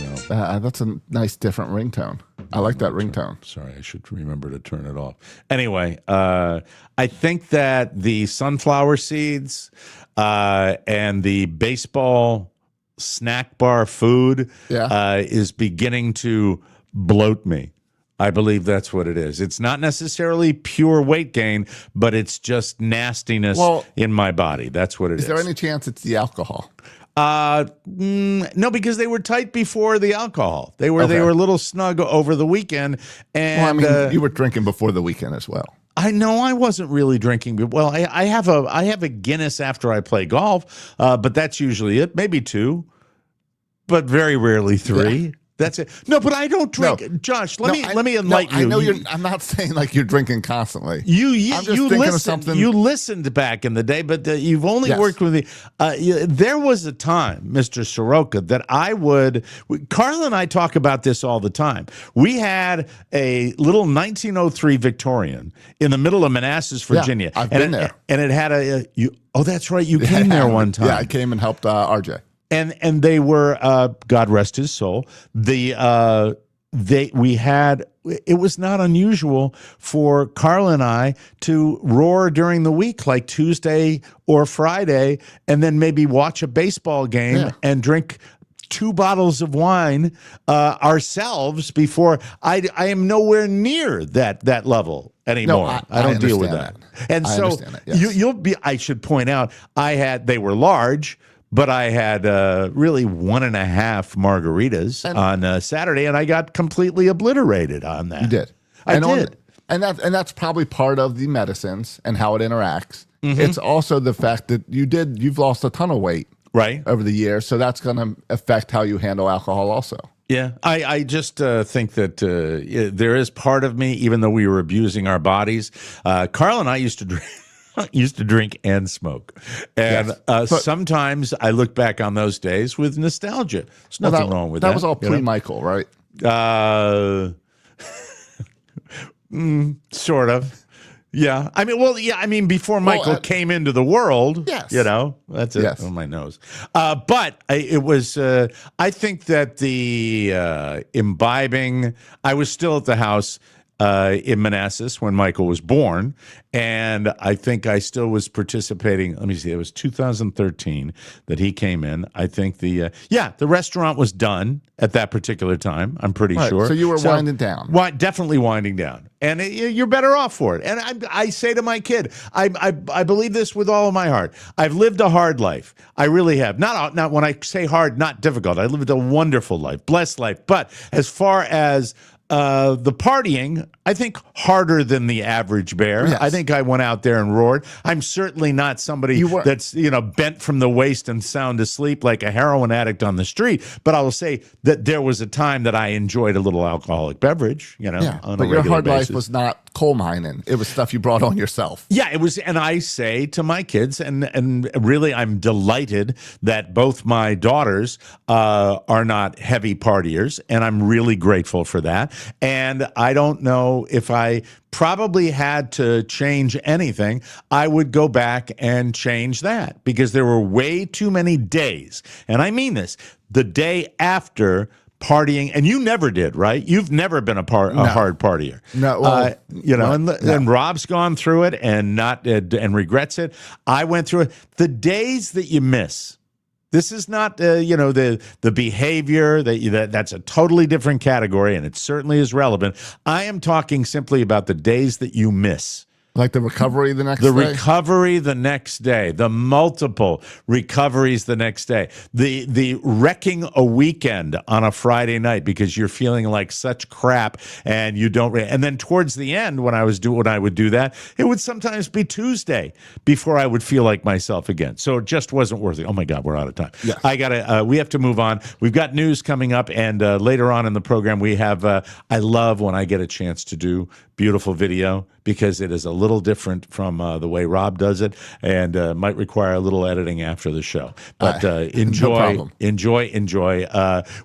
[SPEAKER 4] No.
[SPEAKER 6] That's a nice different ringtone. I like that ringtone.
[SPEAKER 4] Sorry, I should remember to turn it off. Anyway, I think that the sunflower seeds and the baseball snack bar food is beginning to bloat me. I believe that's what it is. It's not necessarily pure weight gain, but it's just nastiness in my body. That's what it is.
[SPEAKER 6] Is there any chance it's the alcohol?
[SPEAKER 4] No, because they were tight before the alcohol. They were a little snug over the weekend. And
[SPEAKER 6] you were drinking before the weekend as well.
[SPEAKER 4] I know I wasn't really drinking. Well, I have a Guinness after I play golf, but that's usually it. Maybe 2, but very rarely 3. Yeah. That's it. No, but I don't drink. No. Josh, let me enlighten you.
[SPEAKER 6] I know I'm not saying like you're drinking constantly.
[SPEAKER 4] You listened back in the day, but you've only worked with me. There was a time, Mr. Soroka, that Carl and I talk about this all the time. We had a little 1903 Victorian in the middle of Manassas, Virginia.
[SPEAKER 6] Yeah, I've been there.
[SPEAKER 4] And it had oh, that's right. You came there one time.
[SPEAKER 6] Yeah, I came and helped RJ.
[SPEAKER 4] And they were, God rest his soul. It was not unusual for Carl and I to roar during the week, like Tuesday or Friday, and then maybe watch a baseball game and drink 2 bottles of wine ourselves before. I am nowhere near that level anymore.
[SPEAKER 6] No,
[SPEAKER 4] I don't deal with that. And
[SPEAKER 6] I
[SPEAKER 4] so
[SPEAKER 6] understand that, yes.
[SPEAKER 4] I should point out, they were large, but I had really 1.5 margaritas on Saturday, and I got completely obliterated on that.
[SPEAKER 6] You did.
[SPEAKER 4] I did.
[SPEAKER 6] And that's probably part of the medicines and how it interacts. Mm-hmm. It's also the fact that you've lost a ton of weight over the years, so that's going to affect how you handle alcohol also.
[SPEAKER 4] Yeah, I just think that there is part of me, even though we were abusing our bodies. Carl and I used to drink and smoke. And sometimes I look back on those days with nostalgia. There's nothing wrong with that.
[SPEAKER 6] That was all pre-Michael, right?
[SPEAKER 4] Sort of. Yeah. I mean, before Michael came into the world,
[SPEAKER 6] yes.
[SPEAKER 4] That's it on my nose. But it was, I think that the imbibing, I was still at the house in Manassas when Michael was born, and I think I still was participating. Let me see, it was 2013 that he came in. I think the restaurant was done at that particular time, I'm pretty sure.
[SPEAKER 6] So you were winding down.
[SPEAKER 4] Definitely winding down. And you're better off for it. And I say to my kid, I believe this with all of my heart. I've lived a hard life. I really have. Not when I say hard, not difficult. I lived a wonderful life, blessed life. But as far as the partying, I think harder than the average bear.
[SPEAKER 6] Yes.
[SPEAKER 4] I think I went out there and roared. I'm certainly not somebody that's bent from the waist and sound asleep like a heroin addict on the street. But I will say that there was a time that I enjoyed a little alcoholic beverage. On a regular basis.
[SPEAKER 6] But your hard life was not coal mining. It was stuff you brought on yourself.
[SPEAKER 4] Yeah, it was. And I say to my kids, and really, I'm delighted that both my daughters are not heavy partiers, and I'm really grateful for that. And I don't know if I probably had to change anything, I would go back and change that, because there were way too many days. And I mean this, the day after partying, and you never did, right? You've never been a hard partier.
[SPEAKER 6] No, well,
[SPEAKER 4] and Robb's gone through it and and regrets it. I went through it. The days that you miss. This is not, the behavior that's a totally different category, and it certainly is relevant. I am talking simply about the days that you miss.
[SPEAKER 6] Like the recovery the next day?
[SPEAKER 4] The recovery the next day. The multiple recoveries the next day. The wrecking a weekend on a Friday night because you're feeling like such crap and you don't. And then towards the end, when I would do that, it would sometimes be Tuesday before I would feel like myself again. So it just wasn't worth it. Oh my God, we're out of time. Yeah. We have to move on. We've got news coming up, and later on in the program we have. I love when I get a chance to do beautiful video because it is a little different from the way Rob does it, and might require a little editing after the show. But enjoy.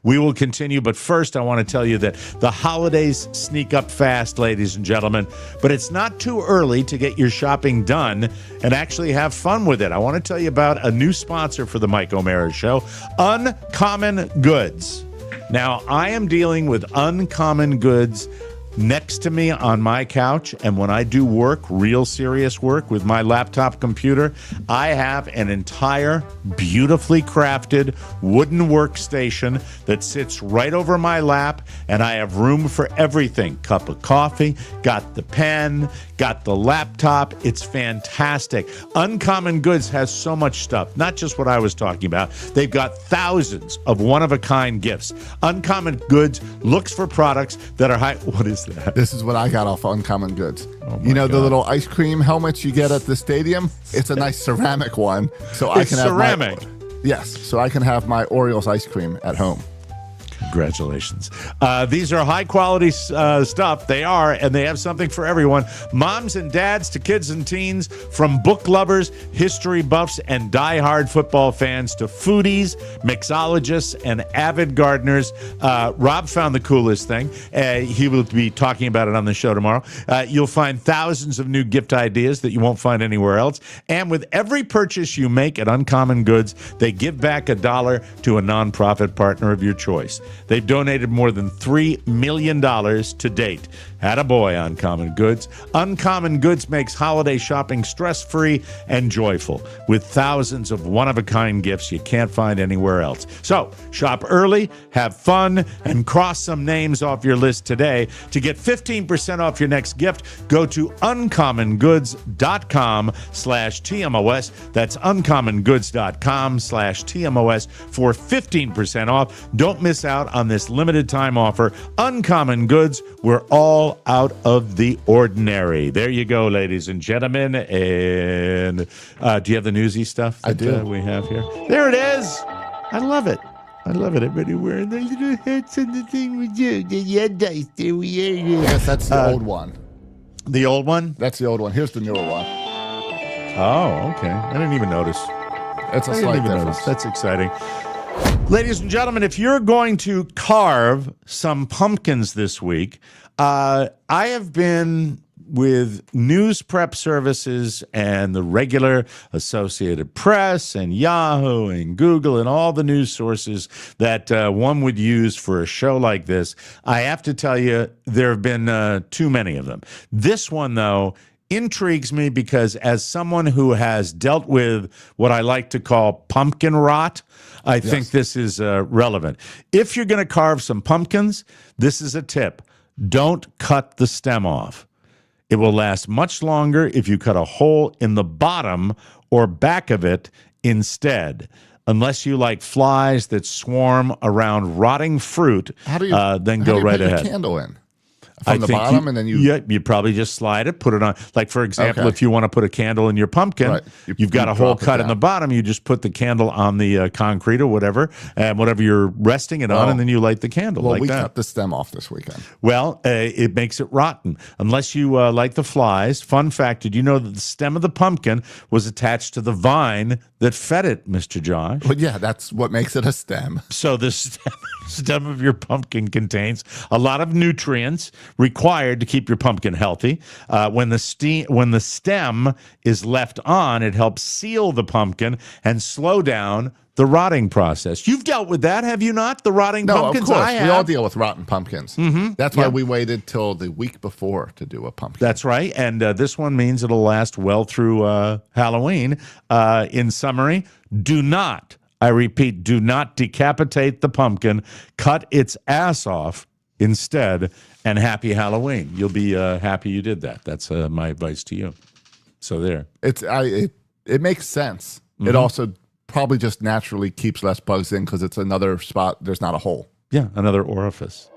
[SPEAKER 4] We will continue, but first I want to tell you that the holidays sneak up fast, ladies and gentlemen, but it's not too early to get your shopping done and actually have fun with it. I want to tell you about a new sponsor for the Mike O'Mara Show, Uncommon Goods. Now, I am dealing with Uncommon Goods next to me on my couch, and when I do work, real serious work with my laptop computer, I have an entire beautifully crafted wooden workstation that sits right over my lap, and I have room for everything. Cup of coffee, got the pen, got the laptop. It's fantastic. Uncommon Goods has so much stuff, not just what I was talking about. They've got thousands of one-of-a-kind gifts. Uncommon Goods looks for products that are high. What is that?
[SPEAKER 6] This is what I got off Uncommon Goods.
[SPEAKER 4] Oh
[SPEAKER 6] you know
[SPEAKER 4] God.
[SPEAKER 6] the little ice cream helmets you get at the stadium? It's a nice ceramic one. So I can
[SPEAKER 4] ceramic.
[SPEAKER 6] Yes, so I can have my Orioles ice cream at home.
[SPEAKER 4] Congratulations. These are high-quality stuff. They are, and they have something for everyone. Moms and dads to kids and teens, from book lovers, history buffs, and die-hard football fans to foodies, mixologists, and avid gardeners. Rob found the coolest thing. He will be talking about it on the show tomorrow. You'll find thousands of new gift ideas that you won't find anywhere else. And with every purchase you make at Uncommon Goods, they give back $1 to a nonprofit partner of your choice. They've donated more than $3 million to date. Attaboy, Uncommon Goods. Uncommon Goods makes holiday shopping stress-free and joyful with thousands of one-of-a-kind gifts you can't find anywhere else. So, shop early, have fun, and cross some names off your list today. To get 15% off your next gift, go to uncommongoods.com/TMOS. That's uncommongoods.com/TMOS for 15% off. Don't miss out on this limited time offer. Uncommon Goods, we're all out of the ordinary. There you go, ladies and gentlemen. And do you have the newsy stuff that
[SPEAKER 6] I do.
[SPEAKER 4] We have here? There it is. I love it. I love it. Everybody wearing the little hats and the thing we do. The dice. There we are.
[SPEAKER 6] I guess that's the old one.
[SPEAKER 4] The old one?
[SPEAKER 6] That's the old one. Here's the newer one.
[SPEAKER 4] Oh, okay. I didn't even notice.
[SPEAKER 6] It's a
[SPEAKER 4] I didn't
[SPEAKER 6] slight
[SPEAKER 4] even
[SPEAKER 6] difference.
[SPEAKER 4] notice. That's exciting. Ladies and gentlemen, if you're going to carve some pumpkins this week, I have been with News Prep Services and the regular Associated Press and Yahoo and Google and all the news sources that one would use for a show like this. I have to tell you, there have been too many of them. This one, though, intrigues me because as someone who has dealt with what I like to call pumpkin rot, I think this is relevant. If you're going to carve some pumpkins, this is a tip. Don't cut the stem off. It will last much longer if you cut a hole in the bottom or back of it instead. Unless you like flies that swarm around rotting fruit, then go right ahead.
[SPEAKER 6] Put a candle in from the bottom, and then
[SPEAKER 4] you probably just slide it, put it on. Like, for example, if you want to put a candle in your pumpkin,
[SPEAKER 6] Right.
[SPEAKER 4] you've got a hole cut in the bottom. You just put the candle on the concrete or whatever, and whatever you're resting it on, and then you light the candle
[SPEAKER 6] Well,
[SPEAKER 4] like
[SPEAKER 6] we
[SPEAKER 4] that.
[SPEAKER 6] cut the stem off this weekend.
[SPEAKER 4] Well, it makes it rotten unless you like the flies. Fun fact, did you know that the stem of the pumpkin was attached to the vine that fed it, Mr. Josh?
[SPEAKER 6] But yeah, that's what makes it a stem.
[SPEAKER 4] So the stem of your pumpkin contains a lot of nutrients required to keep your pumpkin healthy. When the stem is left on, it helps seal the pumpkin and slow down the rotting process. You've dealt with that, have you not? The rotting pumpkins?
[SPEAKER 6] Of course.
[SPEAKER 4] I have.
[SPEAKER 6] We all deal with rotten pumpkins. Mm-hmm. That's why we waited till the week before to do a pumpkin.
[SPEAKER 4] That's right. And this one means it'll last well through Halloween. In summary, I repeat, do not decapitate the pumpkin. Cut its ass off instead, and happy Halloween. You'll be happy you did that. That's my advice to you. So there.
[SPEAKER 6] It makes sense.
[SPEAKER 4] Mm-hmm.
[SPEAKER 6] It also probably just naturally keeps less bugs in because it's another spot. There's not a hole.
[SPEAKER 4] Yeah, another orifice.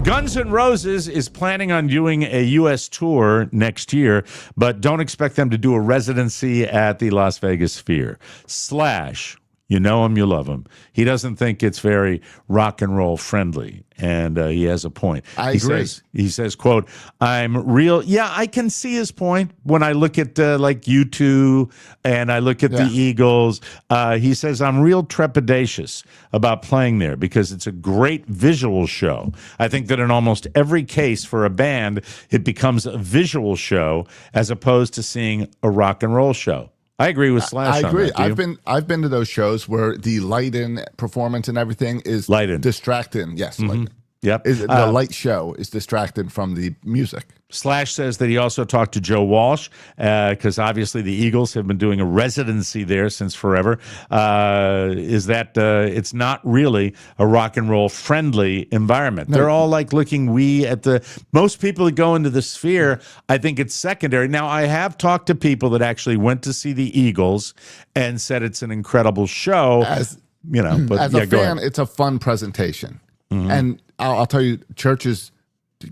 [SPEAKER 4] Guns N' Roses is planning on doing a U.S. tour next year, but don't expect them to do a residency at the Las Vegas Sphere. Slash You know him, you love him. He doesn't think it's very rock and roll friendly, and he has a point.
[SPEAKER 6] I agree.
[SPEAKER 4] He says, quote, I'm real. Yeah, I can see his point when I look at like U2 and I look at the Eagles. He says, I'm real trepidatious about playing there because it's a great visual show. I think that in almost every case for a band, it becomes a visual show as opposed to seeing a rock and roll show. I agree with Slash.
[SPEAKER 6] I agree.
[SPEAKER 4] On that,
[SPEAKER 6] I've been to those shows where the light-in performance and everything is distracting. Yes, light-in.
[SPEAKER 4] Yep.
[SPEAKER 6] The light show is distracted from the music.
[SPEAKER 4] Slash says that he also talked to Joe Walsh because obviously the Eagles have been doing a residency there since forever. Is that it's not really a rock and roll friendly environment. No. They're all like looking at the most people that go into the Sphere. I think it's secondary. Now I have talked to people that actually went to see the Eagles and said it's an incredible show.
[SPEAKER 6] As
[SPEAKER 4] but
[SPEAKER 6] as a fan, it's a fun presentation, and I'll tell you, churches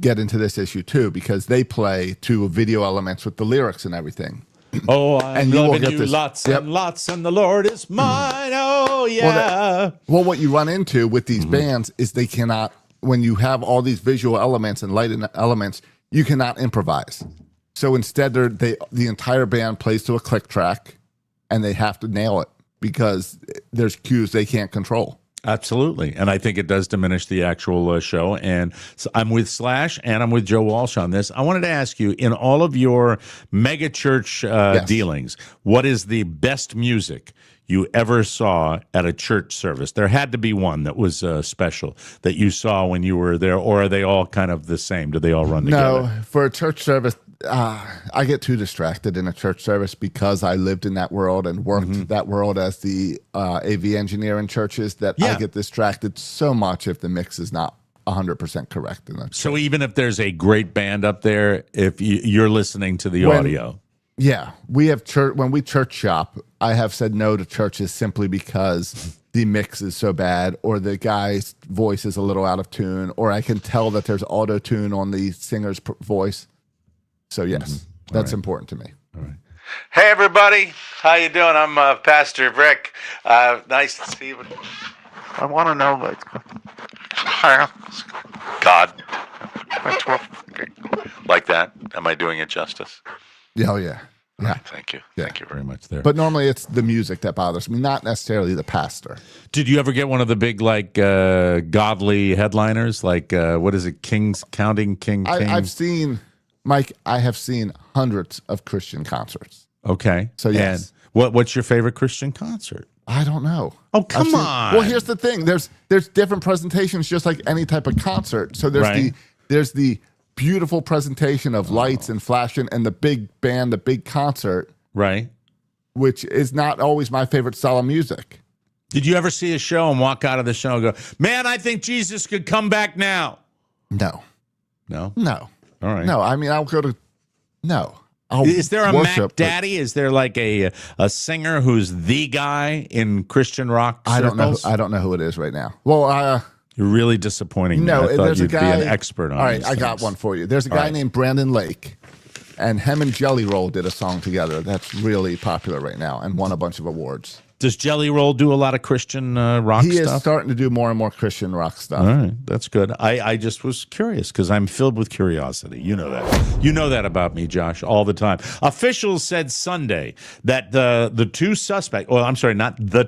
[SPEAKER 6] get into this issue too because they play to video elements with the lyrics and everything.
[SPEAKER 4] Oh, I'm loving you lots and lots, and the Lord is mine. Oh, yeah.
[SPEAKER 6] Well, what you run into with these bands is they cannot, when you have all these visual elements and lighting elements, you cannot improvise. So instead, the entire band plays to a click track, and they have to nail it because there's cues they can't control.
[SPEAKER 4] Absolutely. And I think it does diminish the actual show. And so I'm with Slash and I'm with Joe Walsh on this. I wanted to ask you, in all of your mega church dealings, what is the best music you ever saw at a church service? There had to be one that was special that you saw when you were there, or are they all kind of the same? Do they all run together?
[SPEAKER 6] No, for a church service, I get too distracted in a church service because I lived in that world and worked that world as the AV engineer in churches that I get distracted so much if the mix is not 100% correct.
[SPEAKER 4] So even if there's a great band up there, if you're listening to the audio.
[SPEAKER 6] Yeah, we have church when we church shop. I have said no to churches simply because the mix is so bad, or the guy's voice is a little out of tune, or I can tell that there's auto tune on the singer's voice. So yes, that's important to me.
[SPEAKER 4] All right. Hey everybody, how you doing? I'm Pastor Rick. Nice to see you.
[SPEAKER 2] I want to know,
[SPEAKER 4] God. Like that? Am I doing it justice?
[SPEAKER 6] Oh, yeah. Yeah.
[SPEAKER 4] Right, thank you. Yeah. Thank you very much there.
[SPEAKER 6] But normally it's the music that bothers me, not necessarily the pastor.
[SPEAKER 4] Did you ever get one of the big, like, godly headliners? Like, what is it, Kings, Counting King?
[SPEAKER 6] I've seen, Mike, I have seen hundreds of Christian concerts.
[SPEAKER 4] Okay.
[SPEAKER 6] So, yes.
[SPEAKER 4] And what's your favorite Christian concert?
[SPEAKER 6] I don't know.
[SPEAKER 4] Oh, come on.
[SPEAKER 6] Well, here's the thing. There's different presentations just like any type of concert. So there's the beautiful presentation of lights and flashing and the big band, the big concert.
[SPEAKER 4] Right.
[SPEAKER 6] Which is not always my favorite style of music.
[SPEAKER 4] Did you ever see a show and walk out of the show and go, man, I think Jesus could come back now?
[SPEAKER 6] No.
[SPEAKER 4] No?
[SPEAKER 6] No.
[SPEAKER 4] All right.
[SPEAKER 6] No, I mean, I'll go to, no.
[SPEAKER 4] Is there a Mac Daddy? Is there like a singer who's the guy in Christian rock circles?
[SPEAKER 6] I don't know who it is right now. Well,
[SPEAKER 4] you're really disappointing.
[SPEAKER 6] No,
[SPEAKER 4] I thought
[SPEAKER 6] there's
[SPEAKER 4] you'd
[SPEAKER 6] a guy.
[SPEAKER 4] Be an expert on.
[SPEAKER 6] All right, I got one for you. There's a guy named Brandon Lake, and him and Jelly Roll did a song together that's really popular right now and won a bunch of awards.
[SPEAKER 4] Does Jelly Roll do a lot of Christian rock stuff?
[SPEAKER 6] He is starting to do more and more Christian rock stuff.
[SPEAKER 4] All right, that's good. I just was curious because I'm filled with curiosity. You know that. You know that about me, Josh, all the time. Officials said Sunday that the two suspects, well, I'm sorry, not the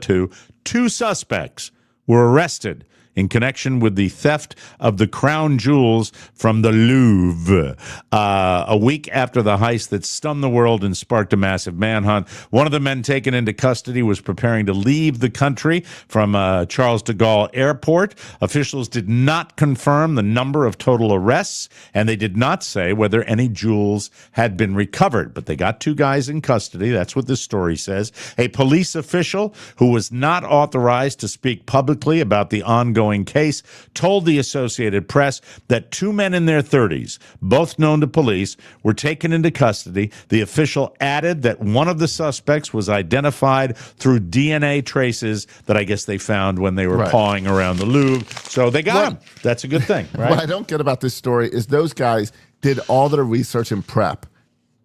[SPEAKER 4] two suspects were arrested in connection with the theft of the crown jewels from the Louvre. A week after the heist that stunned the world and sparked a massive manhunt, one of the men taken into custody was preparing to leave the country from Charles de Gaulle Airport. Officials did not confirm the number of total arrests, and they did not say whether any jewels had been recovered. But they got two guys in custody. That's what this story says. A police official who was not authorized to speak publicly about the ongoing case told the Associated Press that two men in their 30s, both known to police, were taken into custody. The official added that one of the suspects was identified through DNA traces that I guess they found when they were pawing around the Louvre. So they got him. That's a good thing, right?
[SPEAKER 6] What I don't get about this story is those guys did all their research and prep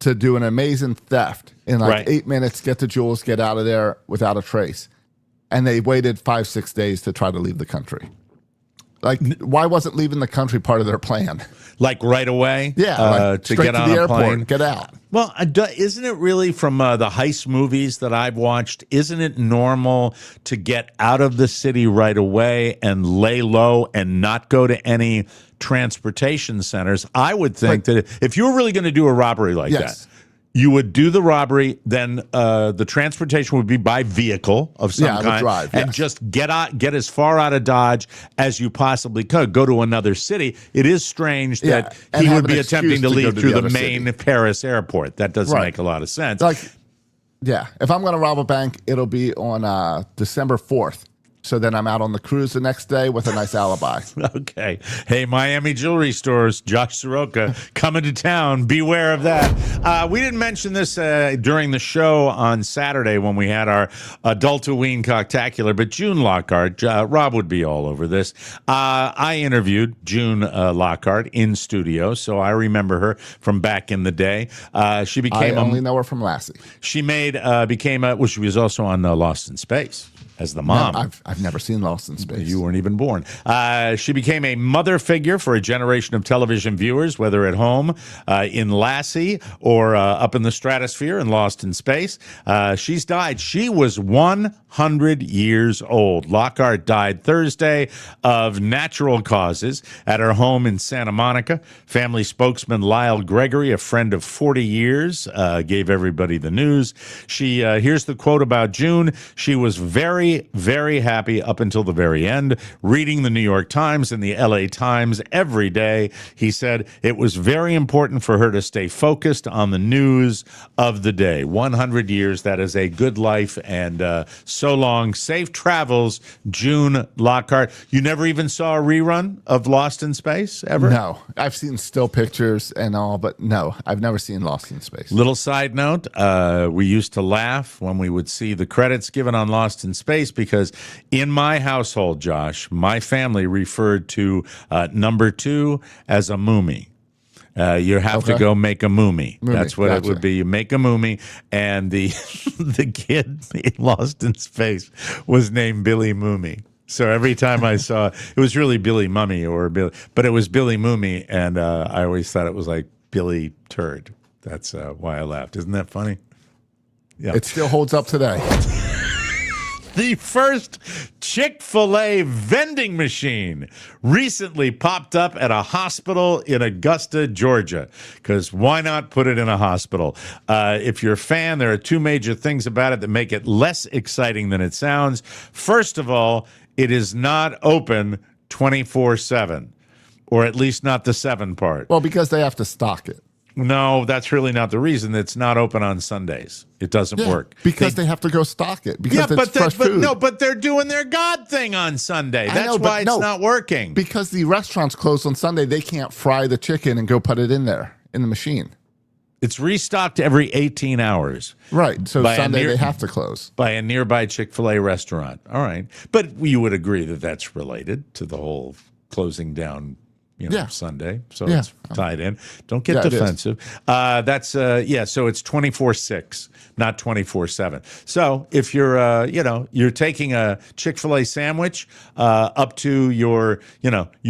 [SPEAKER 6] to do an amazing theft in 8 minutes, get the jewels, get out of there without a trace. and they waited 5-6 days to try to leave the country. Like, why wasn't leaving the country part of their plan?
[SPEAKER 4] Like right away?
[SPEAKER 6] Yeah, like
[SPEAKER 4] to
[SPEAKER 6] straight
[SPEAKER 4] get
[SPEAKER 6] to
[SPEAKER 4] on
[SPEAKER 6] the
[SPEAKER 4] a
[SPEAKER 6] airport,
[SPEAKER 4] plane.
[SPEAKER 6] get out.
[SPEAKER 4] Well, isn't it really from the heist movies that I've watched? Isn't it normal to get out of the city right away and lay low and not go to any transportation centers? I would think that if you were really going to do a robbery like
[SPEAKER 6] Yes.
[SPEAKER 4] that, you would do the robbery, then the transportation would be by vehicle of some
[SPEAKER 6] Yeah, I would
[SPEAKER 4] kind,
[SPEAKER 6] drive,
[SPEAKER 4] and
[SPEAKER 6] yes.
[SPEAKER 4] just get as far out of Dodge as you possibly could. Go to another city. It is strange
[SPEAKER 6] Yeah,
[SPEAKER 4] that
[SPEAKER 6] and
[SPEAKER 4] he
[SPEAKER 6] have
[SPEAKER 4] would
[SPEAKER 6] an
[SPEAKER 4] be
[SPEAKER 6] excuse
[SPEAKER 4] attempting to
[SPEAKER 6] to go
[SPEAKER 4] leave
[SPEAKER 6] to
[SPEAKER 4] through
[SPEAKER 6] the
[SPEAKER 4] the
[SPEAKER 6] other
[SPEAKER 4] main
[SPEAKER 6] city.
[SPEAKER 4] Paris airport. That doesn't
[SPEAKER 6] Right.
[SPEAKER 4] make a lot of sense.
[SPEAKER 6] Like, yeah, if I'm going to rob a bank, it'll be on December 4th. So then I'm out on the cruise the next day with a nice alibi.
[SPEAKER 4] Okay. Hey, Miami jewelry stores, Josh Soroka coming to town. Beware of that. We didn't mention this during the show on Saturday when we had our adult to wean cocktacular, but June Lockhart, Rob would be all over this. I interviewed June Lockhart in studio, so I remember her from back in the day. She became
[SPEAKER 6] I only know her from Lassie.
[SPEAKER 4] she was also on Lost in Space as the mom.
[SPEAKER 6] No, I've never seen Lost in Space.
[SPEAKER 4] You weren't even born. She became a mother figure for a generation of television viewers, whether at home in Lassie or up in the stratosphere and Lost in Space. She's died. She was 100 years old. Lockhart died Thursday of natural causes at her home in Santa Monica. Family spokesman Lyle Gregory, a friend of 40 years, gave everybody the news. Here's the quote about June. She was very, very happy up until the very end, reading the New York Times and the LA Times every day. He said it was very important for her to stay focused on the news of the day. 100 years, that is a good life, and so long. Safe travels, June Lockhart. You never even saw a rerun of Lost in Space, ever?
[SPEAKER 6] No, I've seen still pictures and all, but no, I've never seen Lost in Space.
[SPEAKER 4] Little side note, we used to laugh when we would see the credits given on Lost in Space because in my household, Josh, my family referred to number 2 as a moomie. You have to go make a moomie. That's what it would be. You make a moomie, and the the kid in Lost in Space was named Billy Moomie. So every time I saw it was really Billy Mummy or Billy, but it was Billy Moomie, and I always thought it was like Billy Turd. That's why I laughed. Isn't that funny? Yeah.
[SPEAKER 6] It still holds up today.
[SPEAKER 4] The first Chick-fil-A vending machine recently popped up at a hospital in Augusta, Georgia, because why not put it in a hospital? If you're a fan, there are two major things about it that make it less exciting than it sounds. First of all, it is not open 24/7, or at least not the 7 part.
[SPEAKER 6] Well, because they have to stock it.
[SPEAKER 4] No, that's really not the reason. It's not open on Sundays. It doesn't work.
[SPEAKER 6] Because they have to go stock it. Because it's fresh food.
[SPEAKER 4] No, but they're doing their God thing on Sunday. That's why it's not working.
[SPEAKER 6] Because the restaurant's closed on Sunday, they can't fry the chicken and go put it in there in the machine.
[SPEAKER 4] It's restocked every 18 hours.
[SPEAKER 6] Right. So
[SPEAKER 4] By a
[SPEAKER 6] Sunday
[SPEAKER 4] near-
[SPEAKER 6] they have to close.
[SPEAKER 4] By a nearby Chick-fil-A restaurant. All right. But you would agree that that's related to the whole closing down Sunday. So it's tied in. Don't get defensive. So it's 24/6, not 24/7. So if you're, you're taking a Chick-fil-A sandwich up to your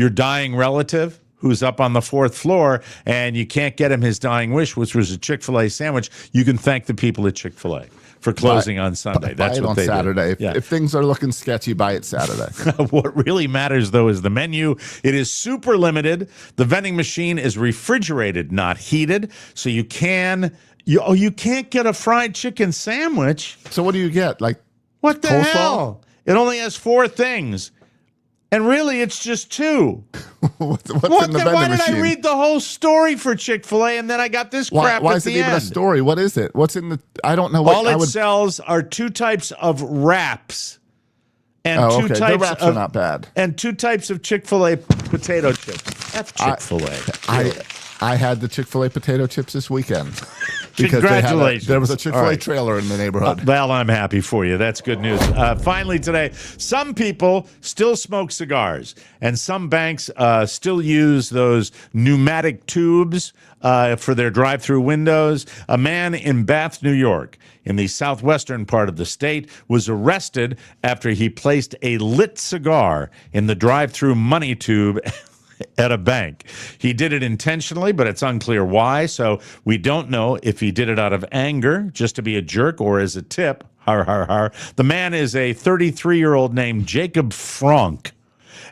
[SPEAKER 4] dying relative who's up on the 4th floor and you can't get him his dying wish, which was a Chick-fil-A sandwich, you can thank the people at Chick-fil-A for closing on Sunday. That's
[SPEAKER 6] buy it
[SPEAKER 4] what
[SPEAKER 6] on
[SPEAKER 4] they
[SPEAKER 6] Saturday.
[SPEAKER 4] do.
[SPEAKER 6] If things are looking sketchy, buy it Saturday.
[SPEAKER 4] What really matters, though, is the menu. It is super limited. The vending machine is refrigerated, not heated, so you can't get a fried chicken sandwich.
[SPEAKER 6] So what do you get? Like
[SPEAKER 4] What the
[SPEAKER 6] coleslaw?
[SPEAKER 4] hell? It only has 4 things. And really, it's just 2.
[SPEAKER 6] what's in the vending
[SPEAKER 4] Why did
[SPEAKER 6] machine?
[SPEAKER 4] I read the whole story for Chick-fil-A and then I got this crap
[SPEAKER 6] Why
[SPEAKER 4] at
[SPEAKER 6] is it
[SPEAKER 4] the
[SPEAKER 6] even
[SPEAKER 4] end?
[SPEAKER 6] a story? What is it? What's in the? I don't know. What
[SPEAKER 4] All
[SPEAKER 6] I
[SPEAKER 4] it
[SPEAKER 6] would.
[SPEAKER 4] sells are 2 types of wraps. And
[SPEAKER 6] Oh,
[SPEAKER 4] 2
[SPEAKER 6] okay.
[SPEAKER 4] types
[SPEAKER 6] The wraps are not bad.
[SPEAKER 4] And 2 types of Chick-fil-A potato chips. That's Chick-fil-A.
[SPEAKER 6] I had the Chick-fil-A potato chips this weekend. Because
[SPEAKER 4] Congratulations.
[SPEAKER 6] there was a Chick-fil-A
[SPEAKER 4] All right.
[SPEAKER 6] trailer in the neighborhood.
[SPEAKER 4] Well, I'm happy for you. That's good news. Finally today, some people still smoke cigars, and some banks still use those pneumatic tubes for their drive-through windows. A man in Bath, New York, in the southwestern part of the state, was arrested after he placed a lit cigar in the drive-through money tube at a bank. He did it intentionally, but it's unclear why, so we don't know if he did it out of anger, just to be a jerk, or as a tip. Har, har, har. The man is a 33-year-old named Jacob Frank,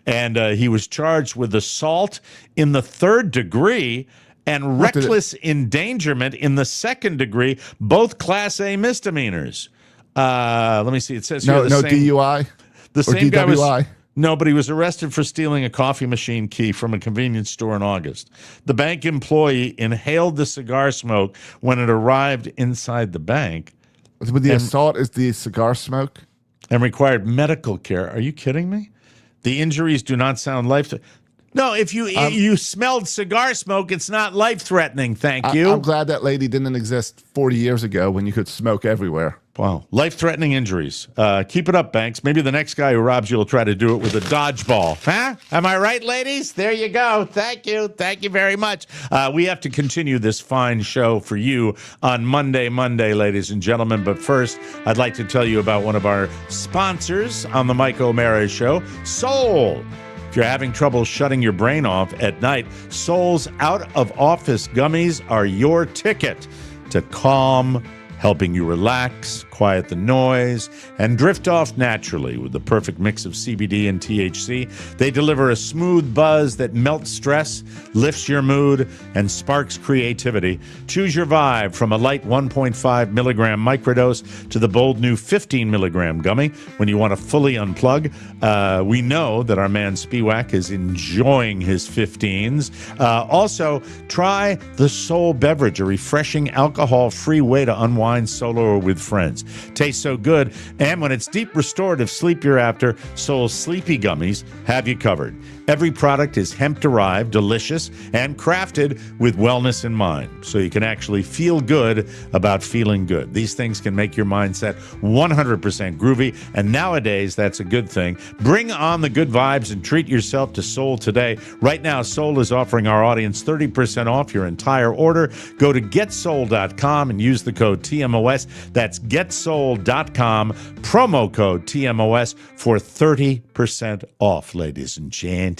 [SPEAKER 4] and he was charged with assault in the 3rd degree and reckless endangerment in the 2nd degree, both Class A misdemeanors. Let me see. It says here
[SPEAKER 6] No DUI?
[SPEAKER 4] The same guy was...
[SPEAKER 6] DWI?
[SPEAKER 4] No, but he was arrested for stealing a coffee machine key from a convenience store in August. The bank employee inhaled the cigar smoke when it arrived inside the bank.
[SPEAKER 6] With the assault is the cigar smoke?
[SPEAKER 4] And required medical care. Are you kidding me? The injuries do not sound life-threatening. No, if you smelled cigar smoke, it's not life-threatening, thank you.
[SPEAKER 6] I'm glad that lady didn't exist 40 years ago when you could smoke everywhere.
[SPEAKER 4] Wow. Life-threatening injuries. Keep it up, Banks. Maybe the next guy who robs you will try to do it with a dodgeball. Huh? Am I right, ladies? There you go. Thank you. Thank you very much. We have to continue this fine show for you on Monday, ladies and gentlemen. But first, I'd like to tell you about one of our sponsors on the Mike O'Mara Show, Soul. If you're having trouble shutting your brain off at night, Soul's out-of-office gummies are your ticket to calm, helping you relax, quiet the noise, and drift off naturally with the perfect mix of CBD and THC. They deliver a smooth buzz that melts stress, lifts your mood, and sparks creativity. Choose your vibe from a light 1.5 milligram microdose to the bold new 15 milligram gummy when you want to fully unplug. We know that our man Spiewak is enjoying his 15s. Also, try the Soul Beverage, a refreshing alcohol-free way to unwind solo or with friends. Tastes so good, and when it's deep restorative sleep you're after, Soul's Sleepy Gummies have you covered. Every product is hemp-derived, delicious, and crafted with wellness in mind, so you can actually feel good about feeling good. These things can make your mindset 100% groovy, and nowadays that's a good thing. Bring on the good vibes and treat yourself to Soul today. Right now, Soul is offering our audience 30% off your entire order. Go to getsoul.com and use the code TMOS. That's getsoul.com, promo code TMOS for 30% off, ladies and gentlemen.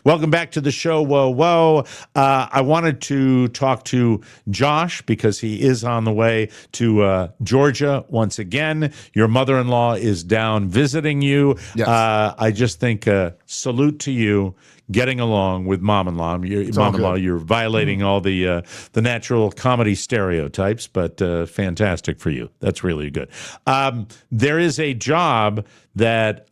[SPEAKER 4] Welcome back to the show. Whoa. I wanted to talk to Josh because he is on the way to Georgia once again. Your mother-in-law is down visiting you.
[SPEAKER 6] Yes.
[SPEAKER 4] I just think salute to you. Getting along with mom-in-law. You're violating all the natural comedy stereotypes, but fantastic for you. That's really good. There is a job that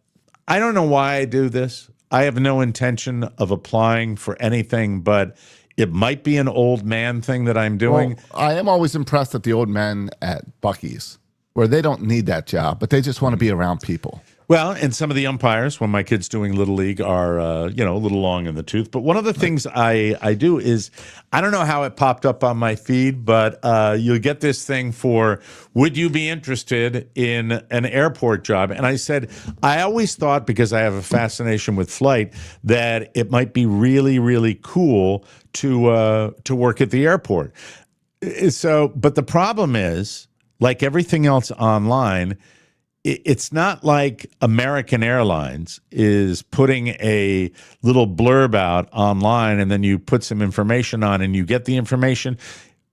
[SPEAKER 4] I don't know why I do this. I have no intention of applying for anything, but it might be an old man thing that I'm doing.
[SPEAKER 6] Well, I am always impressed at the old men at Buc-ee's, where they don't need that job, but they just want to be around people.
[SPEAKER 4] Well, and some of the umpires, when my kids doing Little League, are, a little long in the tooth. But one of the things I do is, I don't know how it popped up on my feed, but you'll get this thing for, would you be interested in an airport job? And I said, I always thought, because I have a fascination with flight, that it might be really, really cool to work at the airport. So, but the problem is, like everything else online, it's not like American Airlines is putting a little blurb out online and then you put some information on and you get the information.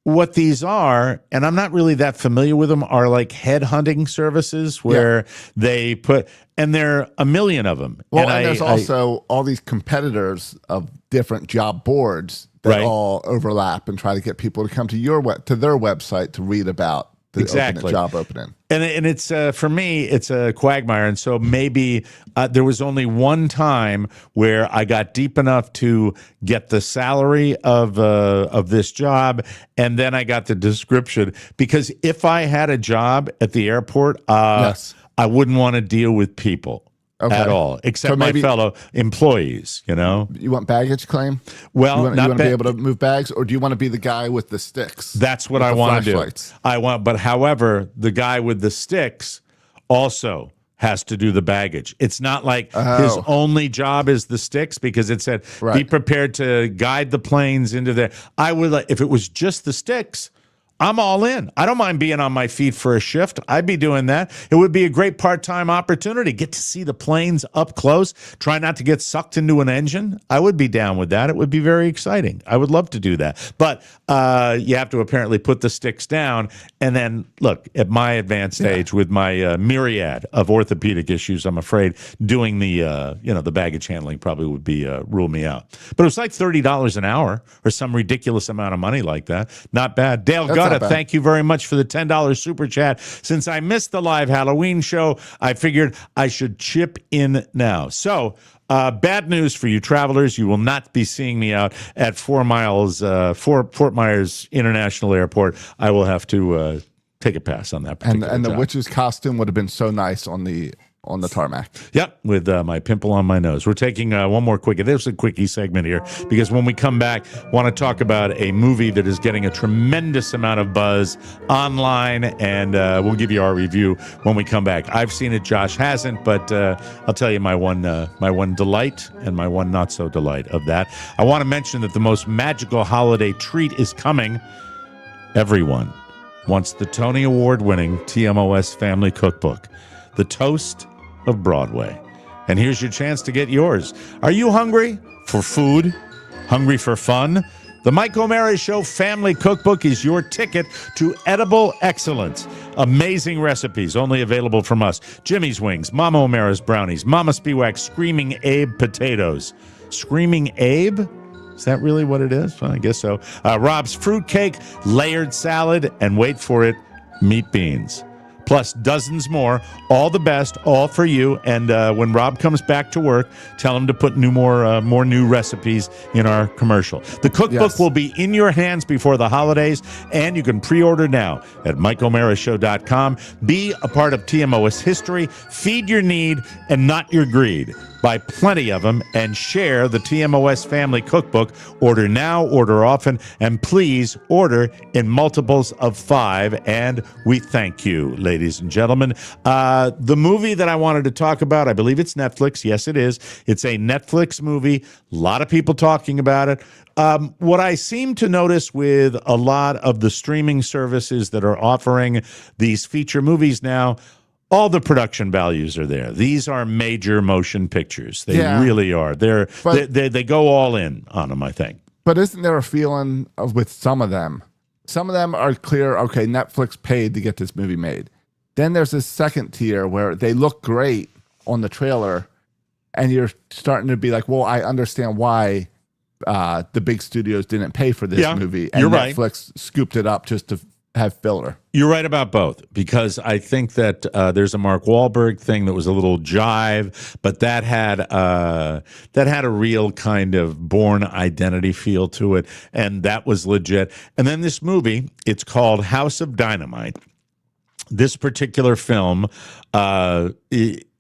[SPEAKER 4] What these are, and I'm not really that familiar with them, are like headhunting services where they put, and there are a million of them.
[SPEAKER 6] Well, and there's also all these competitors of different job boards that all overlap and try to get people to come to their website to read about the job opening.
[SPEAKER 4] And it's for me, it's a quagmire. And so maybe there was only one time where I got deep enough to get the salary of this job, and then I got the description. Because if I had a job at the airport, I wouldn't want to deal with people. at all, except
[SPEAKER 6] So maybe-
[SPEAKER 4] my fellow employees. You know,
[SPEAKER 6] You want baggage claim?
[SPEAKER 4] well,
[SPEAKER 6] you want
[SPEAKER 4] not
[SPEAKER 6] to be
[SPEAKER 4] ba-
[SPEAKER 6] able to move bags, or do you want to be the guy with the sticks?
[SPEAKER 4] That's what
[SPEAKER 6] with
[SPEAKER 4] I
[SPEAKER 6] the
[SPEAKER 4] want to do.
[SPEAKER 6] flashlights?
[SPEAKER 4] But however, the guy with the sticks also has to do the baggage. It's not like his only job is the sticks, because it said be
[SPEAKER 6] Right.
[SPEAKER 4] prepared to guide the planes into there. I would like, if it was just the sticks, I'm all in. I don't mind being on my feet for a shift. I'd be doing that. It would be a great part-time opportunity. Get to see the planes up close. Try not to get sucked into an engine. I would be down with that. It would be very exciting. I would love to do that. But you have to apparently put the sticks down. And then, look, at my advanced age with my myriad of orthopedic issues, I'm afraid doing the baggage handling probably would be rule me out. But it was like $30 an hour or some ridiculous amount of money like that. Not bad. Dale Gutta,
[SPEAKER 6] not bad.
[SPEAKER 4] thank you very much for the $10 super chat. Since I missed the live Halloween show, I figured I should chip in now. So, bad news for you travelers. You will not be seeing me out at Fort Myers International Airport. I will have to take a pass on that particular
[SPEAKER 6] And the
[SPEAKER 4] job.
[SPEAKER 6] witch's costume would have been so nice on the tarmac.
[SPEAKER 4] Yep, with my pimple on my nose. We're taking one more quickie. There's a quickie segment here, because when we come back, want to talk about a movie that is getting a tremendous amount of buzz online, and we'll give you our review when we come back. I've seen it, Josh hasn't, but I'll tell you my one delight and my one not so delight of that. I want to mention that the most magical holiday treat is coming. Everyone wants the Tony Award-winning TMOS Family Cookbook, The Toast of Broadway. And here's your chance to get yours. Are you hungry for food? Hungry for fun? The Mike O'Mara Show Family Cookbook is your ticket to edible excellence. Amazing recipes, only available from us. Jimmy's Wings, Mama O'Mara's Brownies, Mama Spiewak's Screaming Abe Potatoes. Screaming Abe? Is that really what it is? Well, I guess so. Robb's Fruitcake, Layered Salad, and wait for it, meat beans. Plus dozens more, all the best, all for you. And when Robb comes back to work, tell him to put more new recipes in our commercial. The cookbook will be in your hands before the holidays, and you can pre-order now at MikeO'MaraShow.com. Be a part of TMOS history. Feed your need and not your greed. Buy plenty of them and share the TMOS Family Cookbook. Order now, order often, and please order in multiples of 5. And we thank you, ladies and gentlemen. The movie that I wanted to talk about, I believe it's Netflix. Yes, it is. It's a Netflix movie. A lot of people talking about it. What I seem to notice with a lot of the streaming services that are offering these feature movies now, all the production values are there. These are major motion pictures. They really are. They go all in on them, I think.
[SPEAKER 6] But isn't there a feeling with some of them? Some of them are clear, okay, Netflix paid to get this movie made. Then there's this second tier where they look great on the trailer, and you're starting to be like, well, I understand why the big studios didn't pay for this movie. And
[SPEAKER 4] you're right.
[SPEAKER 6] Netflix scooped it up just to have filler.
[SPEAKER 4] You're right about both, because I think that there's a Mark Wahlberg thing that was a little jive, but that had a real kind of Bourne Identity feel to it, and that was legit. And then this movie, it's called House of Dynamite. This particular film,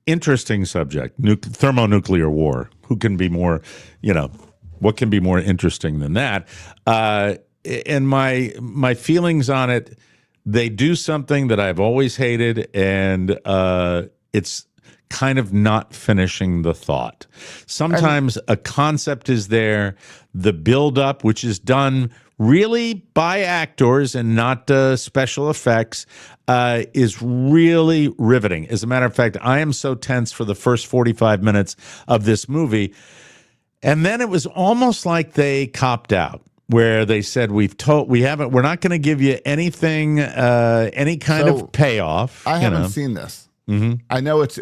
[SPEAKER 4] interesting subject, thermonuclear war. Who can be more, what can be more interesting than that? And my feelings on it, they do something that I've always hated, and it's kind of not finishing the thought. Sometimes a concept is there, the build-up, which is done really by actors and not special effects, is really riveting. As a matter of fact, I am so tense for the first 45 minutes of this movie, and then it was almost like they copped out, where they said we're not going to give you anything, any kind of payoff.
[SPEAKER 6] I haven't seen this. Mm-hmm. I know it's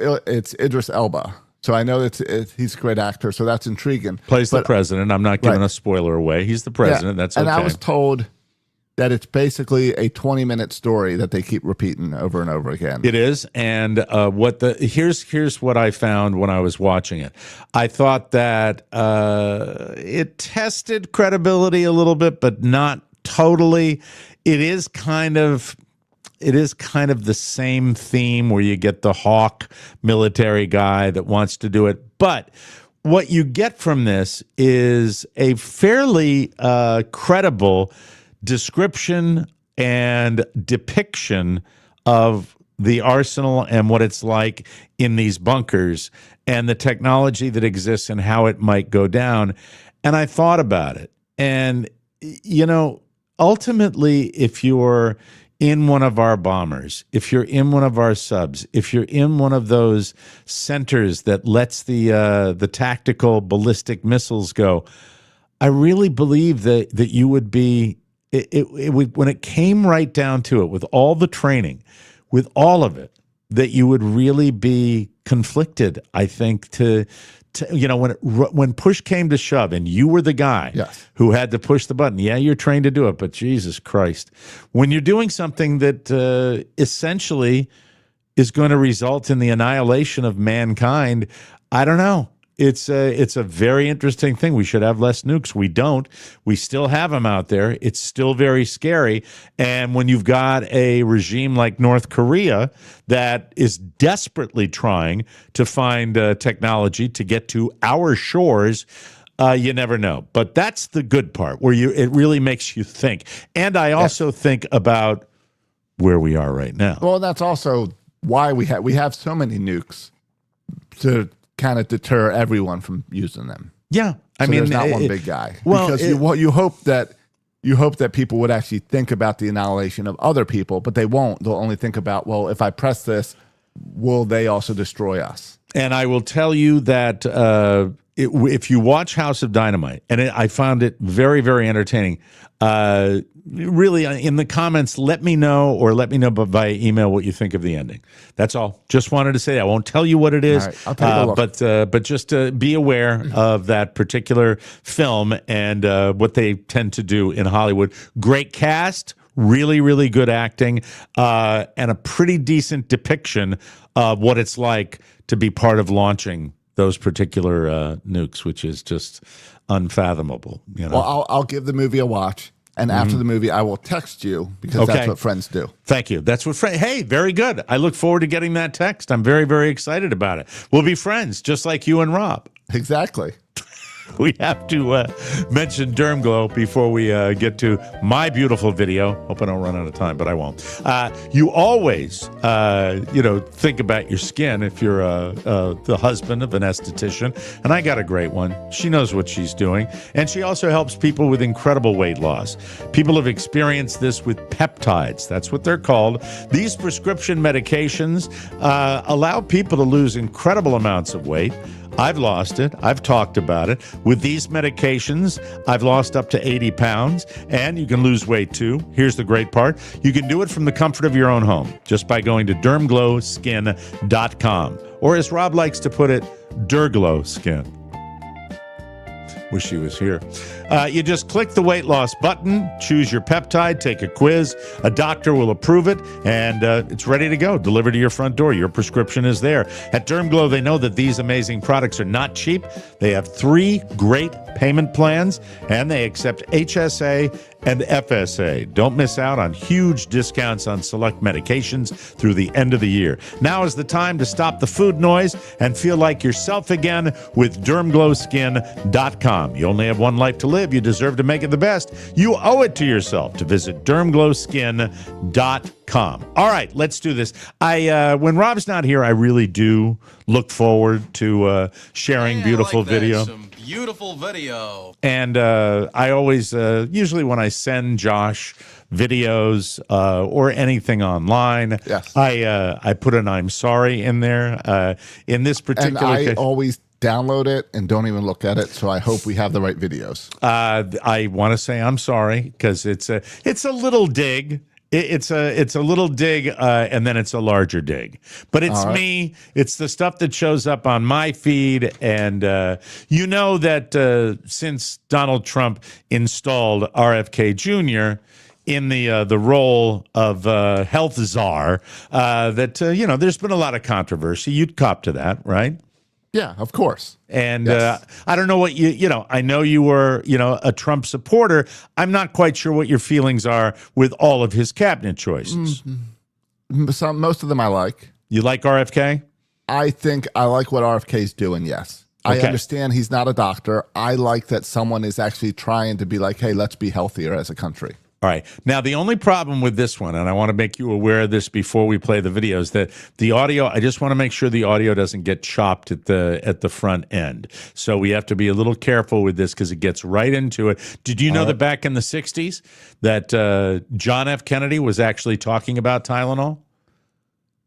[SPEAKER 6] Idris Elba, so I know he's a great actor, so that's intriguing.
[SPEAKER 4] Plays the president. I'm not giving a spoiler away. He's the president. That's okay.
[SPEAKER 6] And I was told that it's basically a 20-minute story that they keep repeating over and over again.
[SPEAKER 4] It is, and here's what I found when I was watching it. I thought that it tested credibility a little bit, but not totally. It is kind of kind of the same theme where you get the hawk military guy that wants to do it. But what you get from this is a fairly credible description and depiction of the arsenal and what it's like in these bunkers and the technology that exists and how it might go down. And I thought about it. And, ultimately, if you're in one of our bombers, if you're in one of our subs, if you're in one of those centers that lets the tactical ballistic missiles go, I really believe that you would be, it would, when it came right down to it, with all the training, with all of it, that you would really be conflicted, I think, to when push came to shove and you were the guy who had to push the button. Yeah, you're trained to do it, but Jesus Christ, when you're doing something that essentially is going to result in the annihilation of mankind, I don't know. It's a very interesting thing. We should have less nukes. We don't. We still have them out there. It's still very scary. And when you've got a regime like North Korea that is desperately trying to find technology to get to our shores, you never know. But that's the good part, where it really makes you think. And I also think about where we are right now.
[SPEAKER 6] Well, that's also why we have so many nukes to kind of deter everyone from using them.
[SPEAKER 4] Yeah,
[SPEAKER 6] I mean, there's not one big guy. Well, because you hope that people would actually think about the annihilation of other people, but they won't. They'll only think about, well, if I press this, will they also destroy us?
[SPEAKER 4] And I will tell you that if you watch House of Dynamite, and I found it very, very entertaining. Really, in the comments, let me know via email what you think of the ending. That's all. Just wanted to say that. I won't tell you what it is,
[SPEAKER 6] I'll take a look.
[SPEAKER 4] But just be aware of that particular film and what they tend to do in Hollywood. Great cast, really, really good acting, and a pretty decent depiction of what it's like to be part of launching those particular nukes, which is just unfathomable.
[SPEAKER 6] Well, I'll give the movie a watch. And after the movie, I will text you, because that's what friends do. Thank you.
[SPEAKER 4] That's what friends. Hey, very good. I look forward to getting that text. I'm very, very excited about it. We'll be friends, just like you and Rob.
[SPEAKER 6] Exactly.
[SPEAKER 4] We have to mention Dermglow before we get to my beautiful video. Hope I don't run out of time, but I won't. You always, think about your skin if you're the husband of an esthetician. And I got a great one. She knows what she's doing. And she also helps people with incredible weight loss. People have experienced this with peptides. That's what they're called. These prescription medications allow people to lose incredible amounts of weight. I've lost it. I've talked about it. With these medications, I've lost up to 80 pounds, and you can lose weight too. Here's the great part. You can do it from the comfort of your own home just by going to dermglowskin.com, or as Rob likes to put it, Derglow Skin. Wish she was here. You just click the weight loss button, choose your peptide, take a quiz. A doctor will approve it, and it's ready to go. Delivered to your front door. Your prescription is there. At Dermglow, they know that these amazing products are not cheap. They have 3 great payment plans, and they accept HSA and FSA. Don't miss out on huge discounts on select medications through the end of the year. Now is the time to stop the food noise and feel like yourself again with DermglowSkin.com. You only have one life to live. You deserve to make it the best. You owe it to yourself to visit DermglowSkin.com. All right, let's do this. When Rob's not here, I really do look forward to sharing beautiful video.
[SPEAKER 3] Beautiful video.
[SPEAKER 4] And I always, usually when I send Josh videos or anything online, I put an I'm sorry in there. In this particular
[SPEAKER 6] case,
[SPEAKER 4] case,
[SPEAKER 6] always download it and don't even look at it. So I hope we have the right videos.
[SPEAKER 4] I want to say I'm sorry because it's a little dig. It's a little dig, and then it's a larger dig. But it's me. It's the stuff that shows up on my feed, and you know that since Donald Trump installed RFK Jr. in the role of health czar, that there's been a lot of controversy. You'd cop to that, right?
[SPEAKER 6] Yeah, of course.
[SPEAKER 4] And I don't know what I know you were, a Trump supporter. I'm not quite sure what your feelings are with all of his cabinet choices.
[SPEAKER 6] Most of them I like.
[SPEAKER 4] You like RFK?
[SPEAKER 6] I think I like what RFK's doing, yes. I
[SPEAKER 4] Okay.
[SPEAKER 6] understand he's not a doctor. I like that someone is actually trying to be like, hey, let's be healthier as a country.
[SPEAKER 4] All right. Now, the only problem with this one, and I want to make you aware of this before we play the video, is that the audio, I just want to make sure the audio doesn't get chopped at the front end. So we have to be a little careful with this because it gets right into it. Did you know that back in the 60s that John F. Kennedy was actually talking about Tylenol?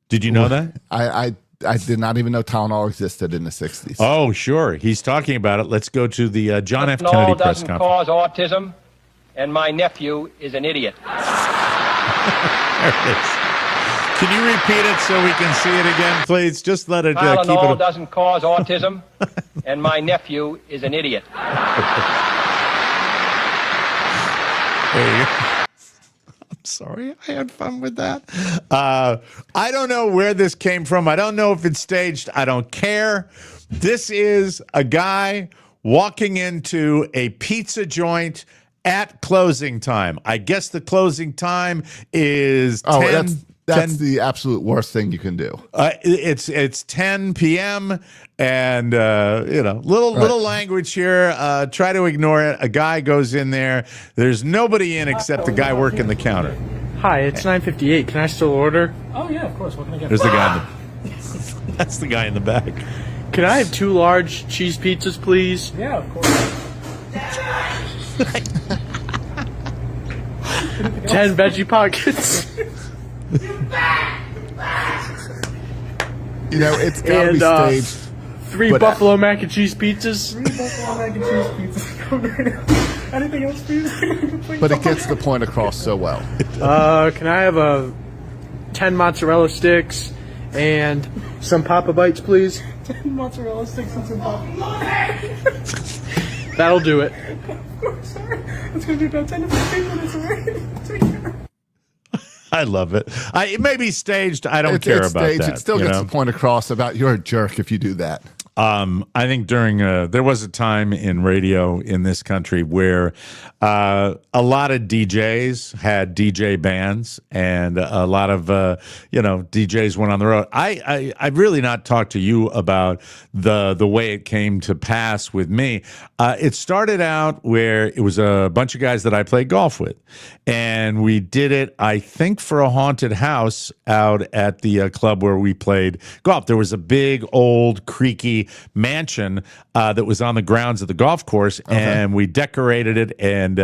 [SPEAKER 4] Did you know that?
[SPEAKER 6] I did not even know Tylenol existed in the 60s.
[SPEAKER 4] Oh, sure. He's talking about it. Let's go to the John F. Kennedy press conference.
[SPEAKER 7] Cause autism, and my nephew is an idiot.
[SPEAKER 4] There it is. Can you repeat it so we can see it again, please? Just let it keep
[SPEAKER 7] Tylenol
[SPEAKER 4] it.
[SPEAKER 7] doesn't cause autism, and my nephew is an idiot.
[SPEAKER 4] There you go. I'm sorry, I had fun with that. I don't know where this came from. I don't know if it's staged. I don't care. This is a guy walking into a pizza joint at closing time. I guess the closing time is 10.
[SPEAKER 6] That's the absolute worst thing you can do.
[SPEAKER 4] It's 10 p.m. and little language here. Try to ignore it. A guy goes in there. There's nobody in except the guy working the counter.
[SPEAKER 8] Hi, it's 9:58. Can I still order?
[SPEAKER 9] Oh, yeah, of course. What can I get?
[SPEAKER 4] There's the guy. That's the guy in the back.
[SPEAKER 8] Can I have 2 large cheese pizzas, please?
[SPEAKER 9] Yeah, of course.
[SPEAKER 8] 10 veggie pockets.
[SPEAKER 6] You know, it's got to be
[SPEAKER 8] And,
[SPEAKER 6] staged.
[SPEAKER 8] 3
[SPEAKER 6] But-
[SPEAKER 8] buffalo mac and cheese pizzas.
[SPEAKER 9] Buffalo mac and cheese pizza. Anything else, please?
[SPEAKER 6] But it gets the point across so well.
[SPEAKER 8] Can I have 10 mozzarella sticks and some Papa Bites, please?
[SPEAKER 9] Mozzarella sticks and some pop.
[SPEAKER 8] That'll do it.
[SPEAKER 9] Sorry. It's going to be about 10 to 15 minutes away. Take care.
[SPEAKER 4] I love it. It may be staged. I don't care
[SPEAKER 6] It's
[SPEAKER 4] about
[SPEAKER 6] staged.
[SPEAKER 4] that.
[SPEAKER 6] It still
[SPEAKER 4] you
[SPEAKER 6] gets
[SPEAKER 4] know?
[SPEAKER 6] the point across about you're a jerk if you do that.
[SPEAKER 4] I think during there was a time in radio in this country where a lot of DJs had DJ bands, and a lot of DJs went on the road. I've really not talked to you about the way it came to pass with me. It started out where it was a bunch of guys that I played golf with, and we did it, I think, for a haunted house out at the club where we played golf. There was a big old creaky mansion that was on the grounds of the golf course, and we decorated it, and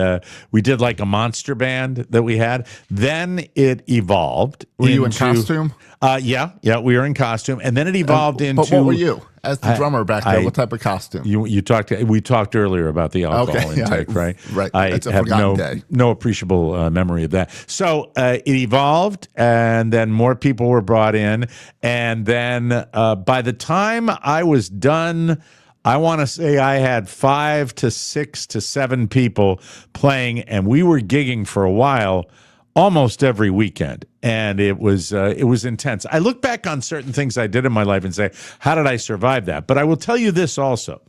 [SPEAKER 4] we did like a monster band that we had. Then it evolved.
[SPEAKER 6] Were you in costume?
[SPEAKER 4] Yeah, we were in costume, and then it evolved into.
[SPEAKER 6] But what were you as the drummer back there? What type of costume?
[SPEAKER 4] We talked earlier about the alcohol
[SPEAKER 6] Okay,
[SPEAKER 4] intake,
[SPEAKER 6] yeah,
[SPEAKER 4] right?
[SPEAKER 6] right.
[SPEAKER 4] I
[SPEAKER 6] It's a
[SPEAKER 4] have
[SPEAKER 6] forgotten day.
[SPEAKER 4] no appreciable memory of that. So it evolved, and then more people were brought in, and then by the time I was done, I want to say I had 5 to 6 to 7 people playing, and we were gigging for a while, almost every weekend, and it was intense. I look back on certain things I did in my life and say, how did I survive that? But I will tell you this also,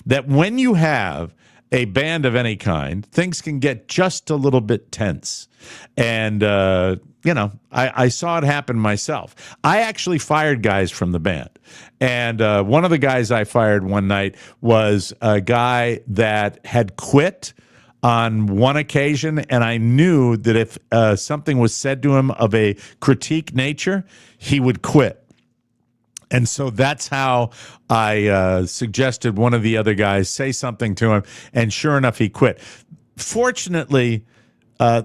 [SPEAKER 4] that when you have a band of any kind, things can get just a little bit tense. And, I saw it happen myself. I actually fired guys from the band. And one of the guys I fired one night was a guy that had quit on one occasion, and I knew that if something was said to him of a critique nature, he would quit. And so that's how I suggested one of the other guys say something to him, and sure enough, he quit. Fortunately,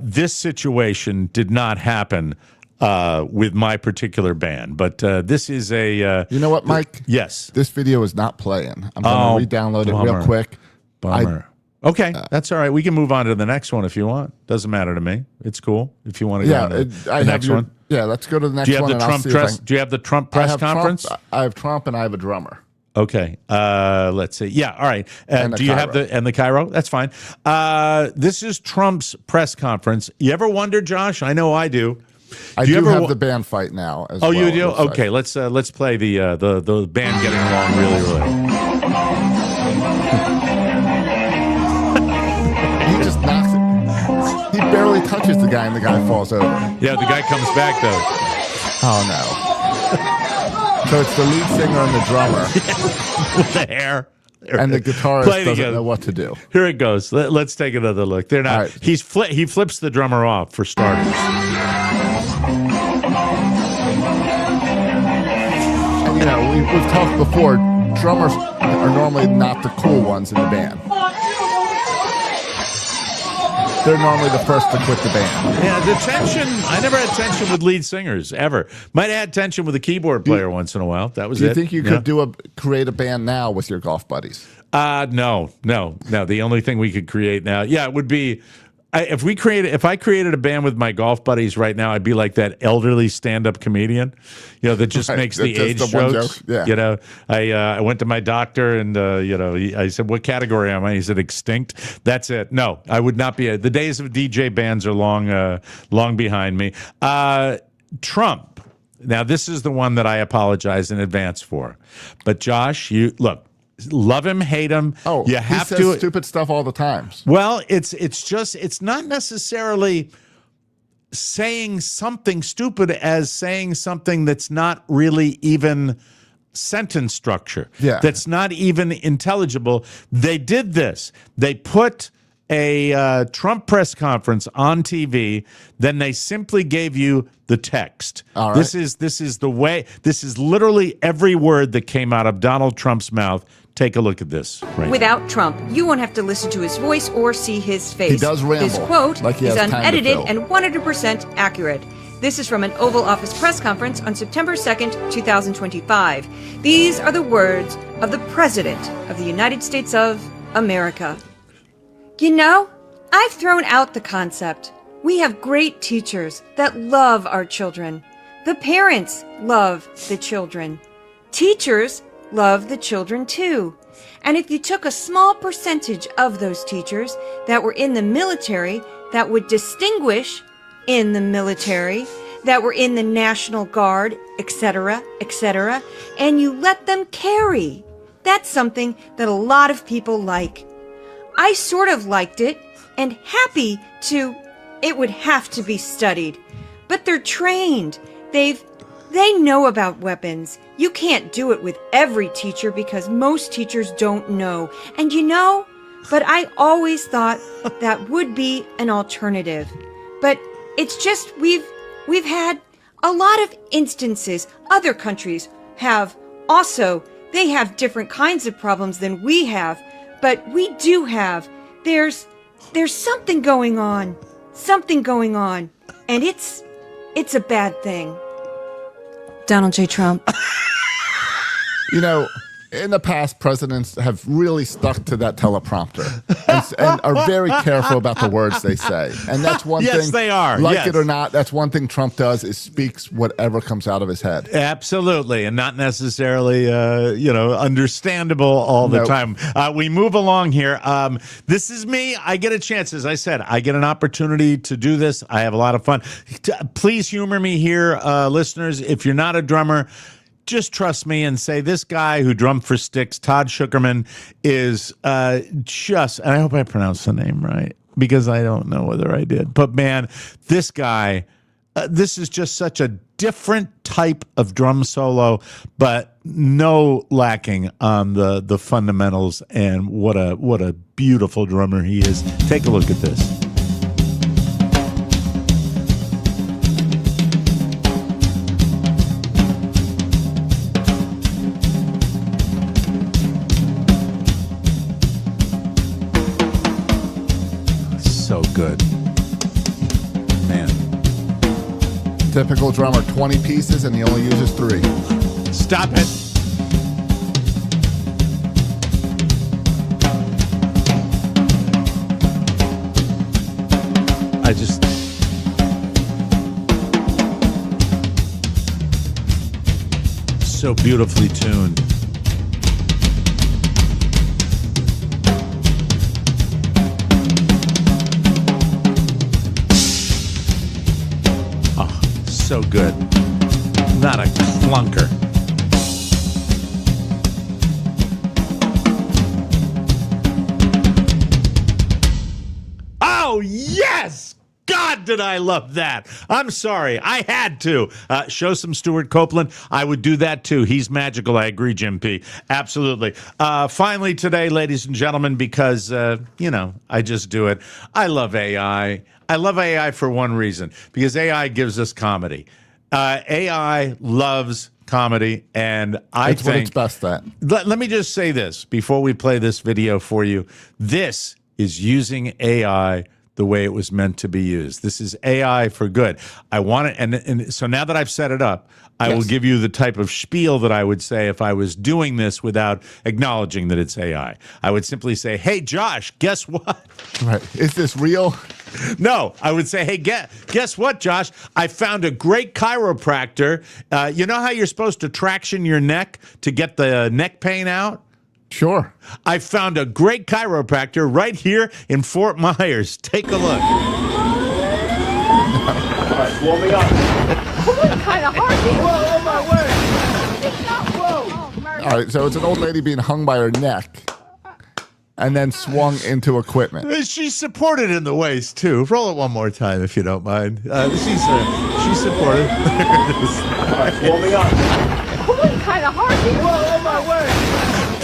[SPEAKER 4] this situation did not happen with my particular band, but this is a...
[SPEAKER 6] You know what, Mike?
[SPEAKER 4] Yes.
[SPEAKER 6] This video is not playing. I'm going to re-download it real quick.
[SPEAKER 4] Bummer. Okay, that's all right. We can move on to the next one if you want. Doesn't matter to me. It's cool if you want to go on to the next one.
[SPEAKER 6] Yeah, let's go to the next
[SPEAKER 4] Do you have
[SPEAKER 6] one.
[SPEAKER 4] the Trump press? Do you have the Trump press conference?
[SPEAKER 6] I have Trump and I have a drummer.
[SPEAKER 4] Okay, let's see. Yeah, all right. Do you have the Cairo? That's fine. This is Trump's press conference. You ever wonder, Josh? I know I do.
[SPEAKER 6] I do have the band fight now. As well,
[SPEAKER 4] you do? Okay, let's play the band getting along really, really.
[SPEAKER 6] He just knocks it. He barely touches the guy, and the guy falls over.
[SPEAKER 4] Yeah, the guy comes back though.
[SPEAKER 6] Oh no! So it's the lead singer and the drummer,
[SPEAKER 4] With the hair.
[SPEAKER 6] and the guitarist
[SPEAKER 4] Play
[SPEAKER 6] doesn't
[SPEAKER 4] together.
[SPEAKER 6] know what to do.
[SPEAKER 4] Here it goes. Let's take another look. They're not.
[SPEAKER 6] All right.
[SPEAKER 4] He flips the drummer off for starters.
[SPEAKER 6] And, you know, we've talked before. Drummers are normally not the cool ones in the band. They're normally the first to quit the band.
[SPEAKER 4] Yeah, the tension. I never had tension with lead singers ever. Might have had tension with a keyboard player once in a while. That was
[SPEAKER 6] Do
[SPEAKER 4] it.
[SPEAKER 6] you think you could create a band now with your golf buddies?
[SPEAKER 4] No. The only thing we could create now, it would be if I created a band with my golf buddies right now, I'd be like that elderly stand-up comedian, that just
[SPEAKER 6] Right,
[SPEAKER 4] makes the
[SPEAKER 6] just
[SPEAKER 4] age
[SPEAKER 6] the one
[SPEAKER 4] jokes.
[SPEAKER 6] joke, yeah.
[SPEAKER 4] I went to my doctor and I said, "What category am I?" He said, "Extinct." That's it. No, I would not be. The days of DJ bands are long behind me. Trump. Now, this is the one that I apologize in advance for. But Josh, you look. Love him, hate him.
[SPEAKER 6] Oh,
[SPEAKER 4] you have
[SPEAKER 6] he says
[SPEAKER 4] to.
[SPEAKER 6] stupid stuff all the time.
[SPEAKER 4] Well, it's not necessarily saying something stupid as saying something that's not really even sentence structure.
[SPEAKER 6] Yeah.
[SPEAKER 4] That's not even intelligible. They did this. They put a Trump press conference on TV, then they simply gave you the text.
[SPEAKER 6] All right.
[SPEAKER 4] This is the way. This is literally every word that came out of Donald Trump's mouth. Take a look at this. Right.
[SPEAKER 10] Without Trump, you won't have to listen to his voice or see his face.
[SPEAKER 6] He does ramble,
[SPEAKER 10] This quote
[SPEAKER 6] like he
[SPEAKER 10] is
[SPEAKER 6] has time to
[SPEAKER 10] unedited
[SPEAKER 6] fill.
[SPEAKER 10] and 100% accurate. This is from an Oval Office press conference on September 2nd, 2025. These are the words of the President of the United States of America. You know, I've thrown out the concept. We have great teachers that love our children. The parents love the children. Teachers love the children too. And if you took a small percentage of those teachers that were in the military, that would distinguish in the military, that were in the National Guard, etc., etc., and you let them carry, that's something that a lot of people like. I sort of liked it and happy it would have to be studied. But they're trained. They know about weapons. You can't do it with every teacher because most teachers don't know. And but I always thought that would be an alternative. But it's just we've had a lot of instances. Other countries have also, they have different kinds of problems than we have, but we do have. There's something going on. And it's a bad thing. Donald J. Trump.
[SPEAKER 6] In the past, presidents have really stuck to that teleprompter and are very careful about the words they say. And that's one thing.
[SPEAKER 4] Yes, they are.
[SPEAKER 6] Like
[SPEAKER 4] Yes.
[SPEAKER 6] it or not, that's one thing Trump does is speaks whatever comes out of his head.
[SPEAKER 4] Absolutely, and not necessarily, understandable all the
[SPEAKER 6] Nope.
[SPEAKER 4] time. We move along here. This is me. I get a chance, as I said, I get an opportunity to do this. I have a lot of fun. Please humor me here, listeners. If you're not a drummer, just trust me and say this guy who drummed for Styx, Todd Sugarman, is and I hope I pronounced the name right because I don't know whether I did. But man, this guy, this is just such a different type of drum solo, but no lacking on the fundamentals. And what a beautiful drummer he is. Take a look at this. So good. Man.
[SPEAKER 6] Typical drummer, 20 pieces, and he only uses 3.
[SPEAKER 4] Stop it. I just... So beautifully tuned. So good. Not a clunker. Oh, yes! God, God, did I love that. I'm sorry. I had to. Show some Stuart Copeland. I would do that too. He's magical. I agree, Jim P. Absolutely. Finally today, ladies and gentlemen, because, I just do it. I love AI. I love AI for one reason, because AI gives us comedy. AI loves comedy, and I
[SPEAKER 6] It's
[SPEAKER 4] think
[SPEAKER 6] what it's best at.
[SPEAKER 4] Let me just say this before we play this video for you. This is using AI the way it was meant to be used. This is AI for good. I want it, and so now that I've set it up, I will give you the type of spiel that I would say if I was doing this without acknowledging that it's AI. I would simply say, "Hey, Josh, guess what?"
[SPEAKER 6] Right. Is this real?
[SPEAKER 4] No, I would say, "Hey, guess what, Josh? I found a great chiropractor. You know how you're supposed to traction your neck to get the neck pain out?
[SPEAKER 6] Sure.
[SPEAKER 4] I found a great chiropractor right here in Fort Myers. Take a look."
[SPEAKER 7] All right, warm me up.
[SPEAKER 5] Kind of hard.
[SPEAKER 7] Whoa, on my way.
[SPEAKER 6] All right, so it's an old lady being hung by her neck and then swung into equipment.
[SPEAKER 4] She's supported in the waist too. Roll it one more time if you don't mind. She's supported.
[SPEAKER 7] All right, warm me up.
[SPEAKER 5] Kind of hard.
[SPEAKER 7] Whoa, on my way.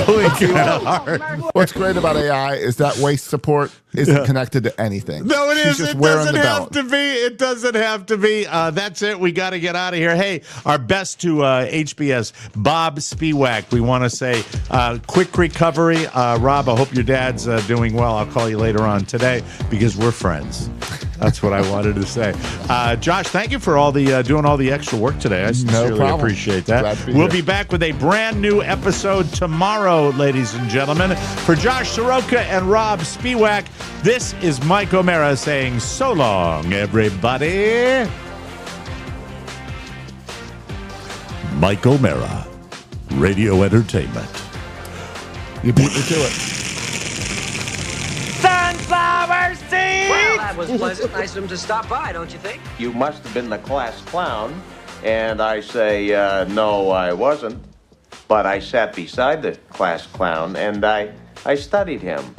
[SPEAKER 4] Pulling kind of hard.
[SPEAKER 6] What's great about AI is that waist support isn't connected to anything.
[SPEAKER 4] No, it
[SPEAKER 6] She's
[SPEAKER 4] is.
[SPEAKER 6] just
[SPEAKER 4] It
[SPEAKER 6] wearing
[SPEAKER 4] doesn't
[SPEAKER 6] the
[SPEAKER 4] have
[SPEAKER 6] belt.
[SPEAKER 4] to be. It doesn't have to be. That's it. We got to get out of here. Hey, our best to HBS, Bob Spiewak. We want to say quick recovery. Rob, I hope your dad's doing well. I'll call you later on today because we're friends. That's what I wanted to say. Josh, thank you for all the doing all the extra work today. I sincerely
[SPEAKER 6] problem.
[SPEAKER 4] appreciate that.
[SPEAKER 6] Glad to be
[SPEAKER 4] We'll
[SPEAKER 6] here.
[SPEAKER 4] be back with a brand new episode tomorrow, ladies and gentlemen. For Josh Soroka and Rob Spiewak, this is Mike O'Mara saying so long, everybody. Mike O'Mara, Radio Entertainment.
[SPEAKER 6] You beat me to it.
[SPEAKER 5] Sunflower seeds.
[SPEAKER 11] Well, that was pleasant. Nice of him to stop by, don't you think?
[SPEAKER 12] You must have been the class clown. And I say, no, I wasn't. But I sat beside the class clown and I studied him.